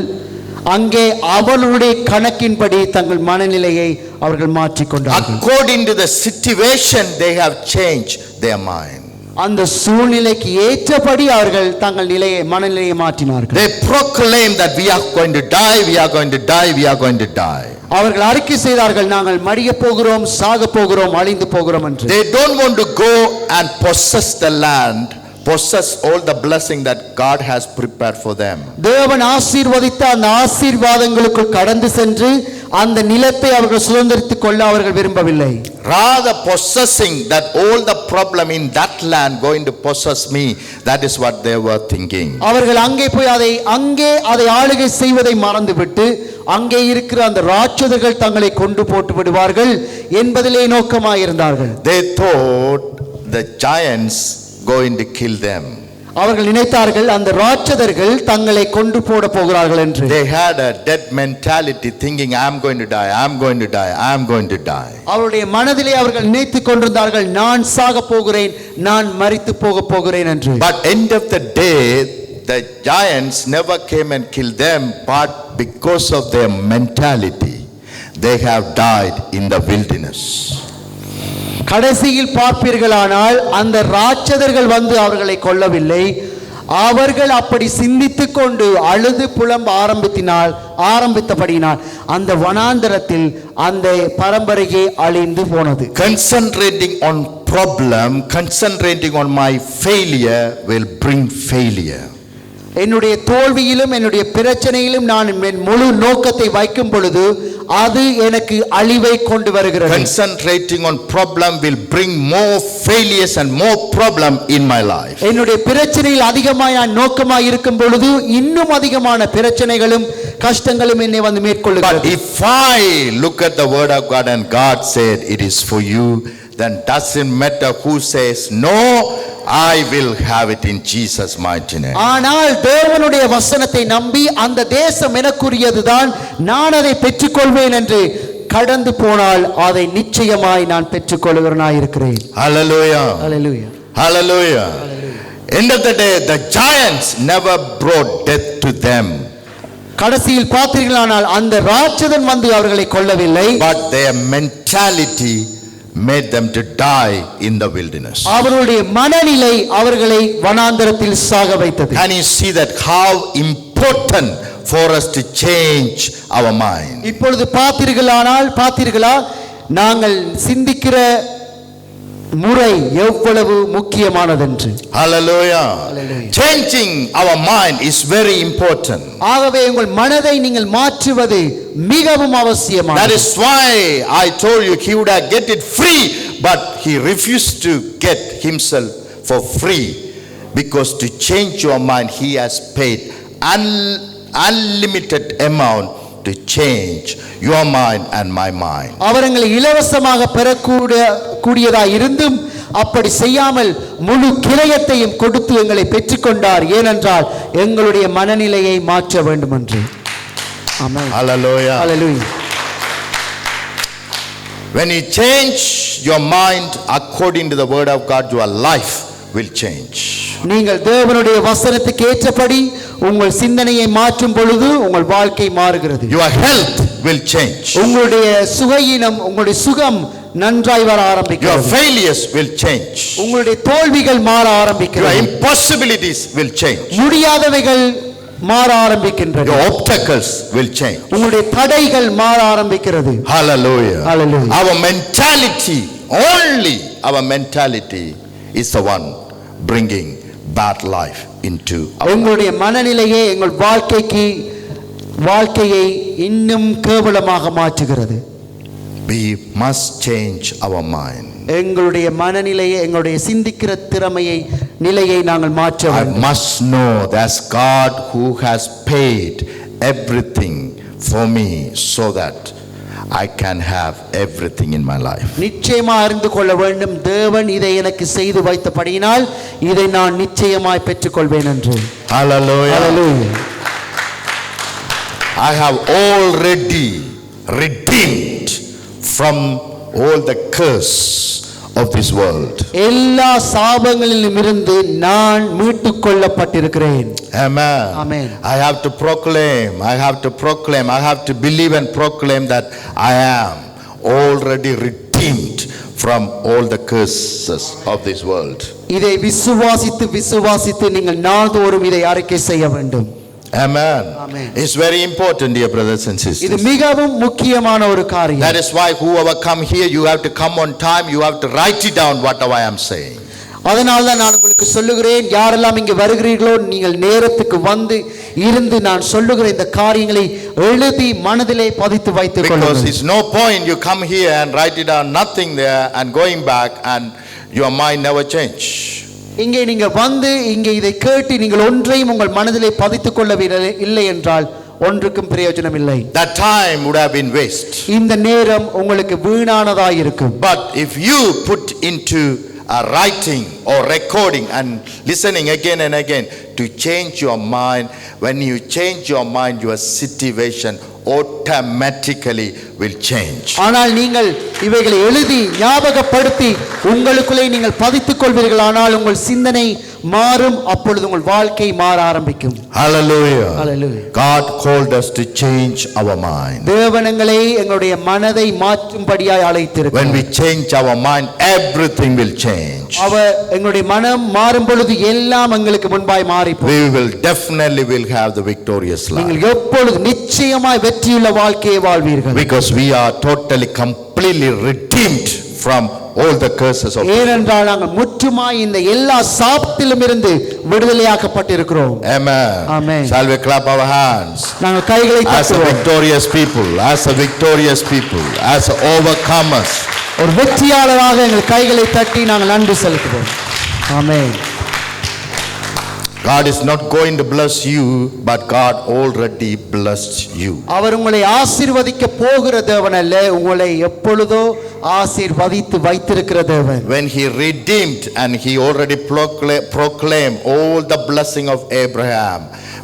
அங்கே அவர்களுடைய கணக்கின்படி தங்கள் மனநிலையை அவர்கள் மாற்றிக்கொண்டார்கள். According to the situation, they have changed their mind. அந்த சூழ்நிலைக்கு ஏற்றபடி அவர்கள் தங்கள் மனநிலையை மாற்றினார்கள். They proclaim that we are going to die, we are going to die, we are going to die. அவர்கள் அறிக்கை செய்தார்கள், நாங்கள் மடிய போகிறோம், சாக போகிறோம், அழிந்து போகிறோம் என்று. They don't want to go and possess the land, possess all the blessing that God has prepared for them. தேவன் ஆசீர்வதித்த அந்த ஆசீர்வாதங்களுக்குள் கடந்து சென்று அந்த நிலத்தை அவர்கள் சுதந்திரித்துக் கொள்ள அவர்கள் விரும்பவில்லை. Rather possessing that all the problem in that land going to possess me, that is what they were thinking. அவர்கள் அங்கே போய் அதை ஆளுகை செய்வதை மறந்துவிட்டு அங்கே இருக்கிற அந்த ராட்சதர்கள் தங்களை கொண்டு போட்டு விடுவார்கள் என்பதிலே நோக்கமாயிருந்தார்கள். They thought the giants going to kill them. அவர்கள் நினைத்தார்கள் அந்த ராட்சதர்கள் தங்களை கொண்டு போட போகிறார்கள் என்று. They had a dead mentality, thinking I am going to die, I am going to die, I am going to die. அவருடைய மனதிலே அவர்கள் நினைத்துக் கொண்டிருந்தார்கள், நான் சாக போகிறேன், நான் மரித்து போக போகிறேன் என்று. But end of the day, the giants never came and killed them, but because of their mentality, they have died in the wilderness. கடைசியில் பார்ப்பீர்களானால் அந்த ராட்சதர்கள் வந்து அவர்களை கொல்லவில்லை, அவர்கள் அப்படி சிந்தித்துக் கொண்டு அழுது புலம்ப ஆரம்பித்தபடியினால் அந்த வனாந்தரத்தில் அந்த பரம்பரையே அழிந்து போனது. Concentrating on problem, concentrating on my failure will bring failure. என்னுடைய தோல்வியிலும் என்னுடைய பிரச்சனையிலும் நான் என் முழு நோக்கத்தை வைக்கும் பொழுது அது எனக்கு அழிவை கொண்டு வருகிறது. Concentrating on problem will bring more failures and more problem in my life. என்னுடைய பிரச்சனையில் அதிகமாய் நான் நோக்கமாய் இருக்கும் பொழுது இன்னும் அதிகமான பிரச்சனைகளும் கஷ்டங்களும் என்னை வந்து மேற்கொள்ளுகிறது. But if I look at the word of God and God said it is for you, then doesn't matter who says no, I will have it in Jesus mighty name. ஆனால் தேவனுடைய வசனத்தை நம்பி அந்த தேசம் எனக்குரியதுதான், நான் அதை பெற்றுக்கொள்வேன் என்று கடந்து போனால் அதை நிச்சயமாய் நான் பெற்றுக்கொள்கிறவனாய் இருக்கிறேன். Hallelujah. Hallelujah. Hallelujah. End of the day, the giants never brought death to them. கடைசியில் பார்த்தீர்களானால் அந்த ராட்சதன் வந்து அவர்களை கொல்லவில்லை, but their mentality made them to die in the wilderness. அவர்களுடைய மனநிலை அவர்களை வனாந்தரத்தில் சாக வைத்தது. Can you see that how important for us to change our mind. இப்பொழுது பார்த்தீர்களா நாங்கள் சிந்திக்கிற முறை எவ்வளவு முக்கியமானதென்று. Hallelujah. Changing our mind is very important. ஆகவே உங்கள் மனதை நீங்கள் மாற்றுவது மிகவும் That அவசியமானது. is why I told you he would have get it free, but he refused to get himself for free, because to change your mind he has paid unlimited amount to change your mind and my mind. அவர்களை இலவசமாக பெறக்கூடியதாய் இருந்தும் அப்படி செய்யாமல் முழு கிரயத்தையும் கொடுத்து எங்களை பெற்றுக்கொண்டார். ஏனென்றால் எங்களுடைய மனநிலையை மாற்ற வேண்டும் என்று. ஆமென். Hallelujah. Hallelujah. When you change your mind according to the word of God, your life will change. நீங்கள் தேவனுடைய வசனத்துக்கு ஏற்றபடி உங்கள் சிந்தனையை மாற்றும் பொழுது உங்கள் வாழ்க்கை மாறுகிறது. Your health will change. உங்களுடைய சுகயினம், உங்களுடைய சுகம் நன்றாய் வர Your ஆரம்பிக்கிறது. failures will change. உங்களுடைய தோல்விகள் மாற Your ஆரம்பிக்கிறது. impossibilities will change. முடியாதவைகள் மாற ஆரம்பிக்கின்றன. Your obstacles will change. உங்களுடைய தடைகள் மாற ஆரம்பிக்கிறது. Hallelujah. Hallelujah. Our mentality, only our mentality is the one bringing bad life into our life. உங்களுடைய மனநிலையே எங்கள் வாழ்க்கையை இன்னும் கேவலமாக மாற்றுகிறது. We must change our mind. எங்களுடைய மனநிலையை, எங்களுடைய சிந்திக்கிற நிலையை நாங்கள் மாற்ற I வேண்டும். must know that's God who has paid everything for me so that I can have everything in my life. நிச்சயமா அறிந்து கொள்ள வேண்டும், தேவன் இதை எனக்கு செய்து வைத்தபடியினால் இதை நான் நிச்சயமாய் பெற்றுக்கொள்வேன் என்று. Hallelujah. Hallelujah. I have already redeemed from all the curse of this world. எல்லா சாபங்களிலும் இருந்து நான் மீட்டுக் கொள்ளப்பட்டிருக்கிறேன். Amen. Amen. I have to proclaim, I have to believe and proclaim that I am already redeemed from all the curses of this world. இதை விசுவாசித்து நீங்கள் நாள்தோறும் இதை அறிக்கை செய்ய வேண்டும். Amen. Amen. It's very important, dear brothers and இது sisters. மிகவும் முக்கியமான ஒரு காரியம். That is why whoever come here, you have to come on time, you have to write it down whatever I am saying. அதனால தான் நான் உங்களுக்கு சொல்லுகிறேன், யாரெல்லாம் இங்கே வருகிறீர்களோ நீங்கள் நேரத்துக்கு வந்து இருந்து நான் சொல்லுகிற இந்த காரியங்களை எழுதி மனதிலே பதித்து வைத்துக் Because கொள்ளுங்கள். it's no point you come here and write it down, nothing there, and going back and your mind never change. இங்கே நீங்க வந்து இங்கே இதை கேட்டு நீங்கள் ஒன்றையும் உங்கள் மனதிலே பதித்துக் கொள்ளவில்லை என்றால் ஒன்றுக்கும் பிரயோஜனம் இல்லை. That time would have been waste. இந்த நேரம் உங்களுக்கு வீணானதாய் இருக்கும். But if you put into writing or recording and listening again and again to change your mind, when you change your mind, your situation automatically will change. ஆனால் நீங்கள் இவைகளை எழுதி ஞாபகப்படுத்தி உங்களுக்குள்ளே நீங்கள் பதித்துக் கொள்வீர்கள், ஆனால் உங்கள் சிந்தனை மாறும், அப்பொழுது உங்கள் வாழ்க்கை மாற ஆரம்பிக்கும். Hallelujah. Hallelujah. God called us to change our mind. தேவனங்களை எங்களுடைய மனதை மாற்றும்படியாய் When அழைத்திருக்கிறார். we change our mind, everything will change. அவர் எங்களுடைய மனம் மாறும் பொழுது எல்லாம் எங்களுக்கு முன்பாய் மாறி போகும். We will definitely have the victorious life. நீங்கள் எப்பொழுது நிச்சயமாய் வெற்றியுள்ள வாழ்க்கையை வாழ்வீர்கள். Because we are totally, completely redeemed from all the curses of. ஏனென்றால் நாங்கள் முற்றுமாய் இந்த எல்லா சாபத்திலும் இருந்து விடுதலையாக்கப்பட்டிருக்கிறோம். Amen. Amen. Shall we clap our hands? நாங்கள் கைகளை As a தட்டுவோம். victorious people, as overcomers. ஒரு வெற்றியாளராக எங்கள் கைகளை தட்டி நாங்கள் நன்றி செலுத்துவோம். ஆமென். God is not going to bless you, but God already blessed you. அவர் உங்களை ஆசீர்வதிக்க போகிற தேவன் அல்ல, உங்களை எப்பொழுதோ ஆசீர்வதித்து வைத்திருக்கிற தேவன். When he redeemed and he already proclaimed all the blessing of Abraham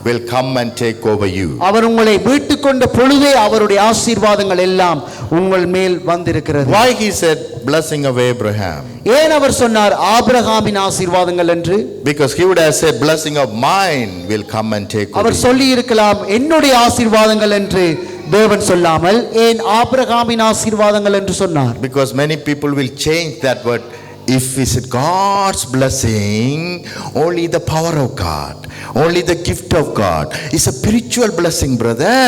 will come and take over you. அவர் உங்களை மீட்டுக் கொண்ட பொழுதே அவருடைய ஆசீர்வாதங்கள் எல்லாம் உங்கள் மேல் வந்திருக்கிறது. Why he said blessing of Abraham? ஏன் அவர் சொன்னார் ஆபிரகாமின் ஆசீர்வாதங்கள் என்று? Because he would have said blessing of mine will come and take over our you. சொல்லி இருக்கலாம் என்னுடைய ஆசீர்வாதங்கள் என்று தேவன் சொல்லாமல் ஏன் ஆபிரகாமின் ஆசீர்வாதங்கள் என்று சொன்னார்? Because many people will change that word if it's God's blessing, only the power of God, only the gift of God. It's a spiritual blessing, brother.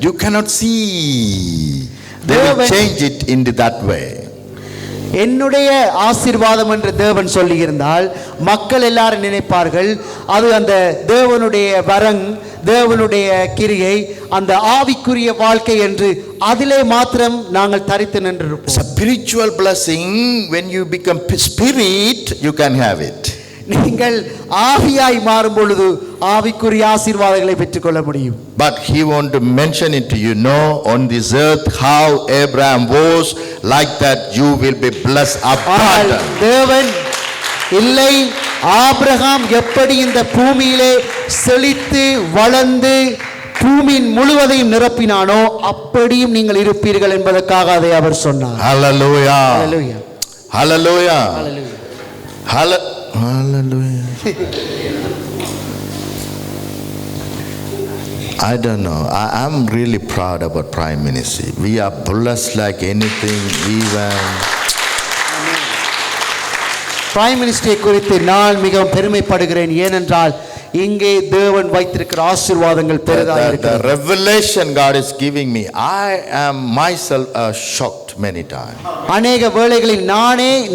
You cannot see. They will change it into that way. என்னுடைய ஆசீர்வாதம் என்று தேவன் சொல்லியிருந்தால் மக்கள் எல்லாரும் நினைப்பார்கள் அது அந்த தேவனுடைய வரங், தேவனுடைய கிரியை, அந்த ஆவிக்குரிய வாழ்க்கை என்று அதிலே மாத்திரம் நாங்கள் தரித்து நின்றிருப்போம். Spiritual blessing, when you become spirit, you can have it. நீங்கள் ஆவியாய் மாறும் பொழுது ஆவிக்குரிய ஆசீர்வாதங்களை பெற்றுக்கொள்ள முடியும். But he want to mention it to you, know on this earth how Abraham was, like that you will be blessed ஆனால் abundant. தேவன் இல்லை, ஆபிரகாம் எப்படி இந்த பூமியிலே செழித்து வளர்ந்து பூமியின் முழுவதையும் நிரப்பினானோ அப்படியும் நீங்கள் இருப்பீர்கள் என்பதற்காக அதை அவர் சொன்னார். Hallelujah. Hallelujah. Hallelujah. Hallelujah. Hallelujah. I don't know. I'm really proud about Prime Ministry. We are blessed like anything, even. Prime மினிஸ்டரை குறித்து நான் மிகவும் பெருமைப்படுகிறேன். ஏனென்றால் இங்கே தேவன் வைத்திருக்கிற ஆசீர்வாதங்கள் பெரிதாக The இருக்கிறது. revelation God is giving me, I am myself shocked many times. அநேக வேளைகளில்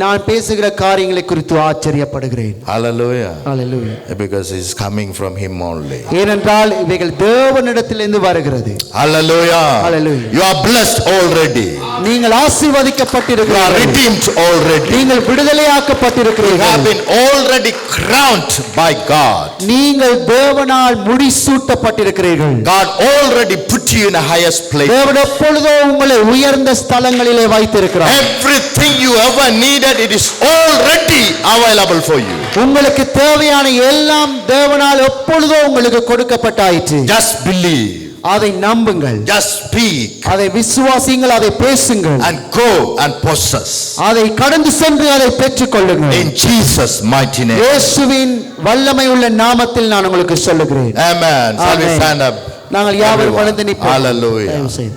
நான் பேசுகிற காரியங்களை குறித்து ஆச்சரியப்படுகிறேன். Hallelujah. Hallelujah. Because it's coming from Him only. ஏனென்றால் இவைகள் தேவனிடத்திலிருந்து வருகிறது. Hallelujah. Hallelujah. You are blessed already. நீங்கள் You are ஆசீர்வதிக்கப்பட்டிருக்கிறீர்கள். redeemed already. நீங்கள் You have விடுதலையாக்கப்பட்டிருக்கிறீர்கள். been already crowned by God. நீங்கள் தேவனால் முடிசூட்டப்பட்டிருக்கிறீர்கள். God already put you in a highest place. தேவன் எப்பொழுதோ உங்களை உயர்ந்த ஸ்தலங்களிலே வைத்திருக்கிறார். Everything you ever needed, it is already available for you. உங்களுக்கு தேவையான எல்லாம் தேவனால் எப்பொழுதோ உங்களுக்கு கொடுக்கப்பட்டாயிற்று. Just believe. அதை நம்புங்கள், Just speak. அதை விசுவாசிங்கள், அதை பேசுங்கள், And go and possess. அதை கடந்து சென்று அதை பெற்றுக்கொள்ளுங்கள். In Jesus' mighty name. இயேசுவின் வல்லமை உள்ள நாமத்தில் நான் உங்களுக்கு சொல்லுகிறேன். Amen. Shall we Amen. stand up? நாங்கள் யாவரும் Everyone. வணங்கி நிற்போம். Hallelujah. தயவு செய்து.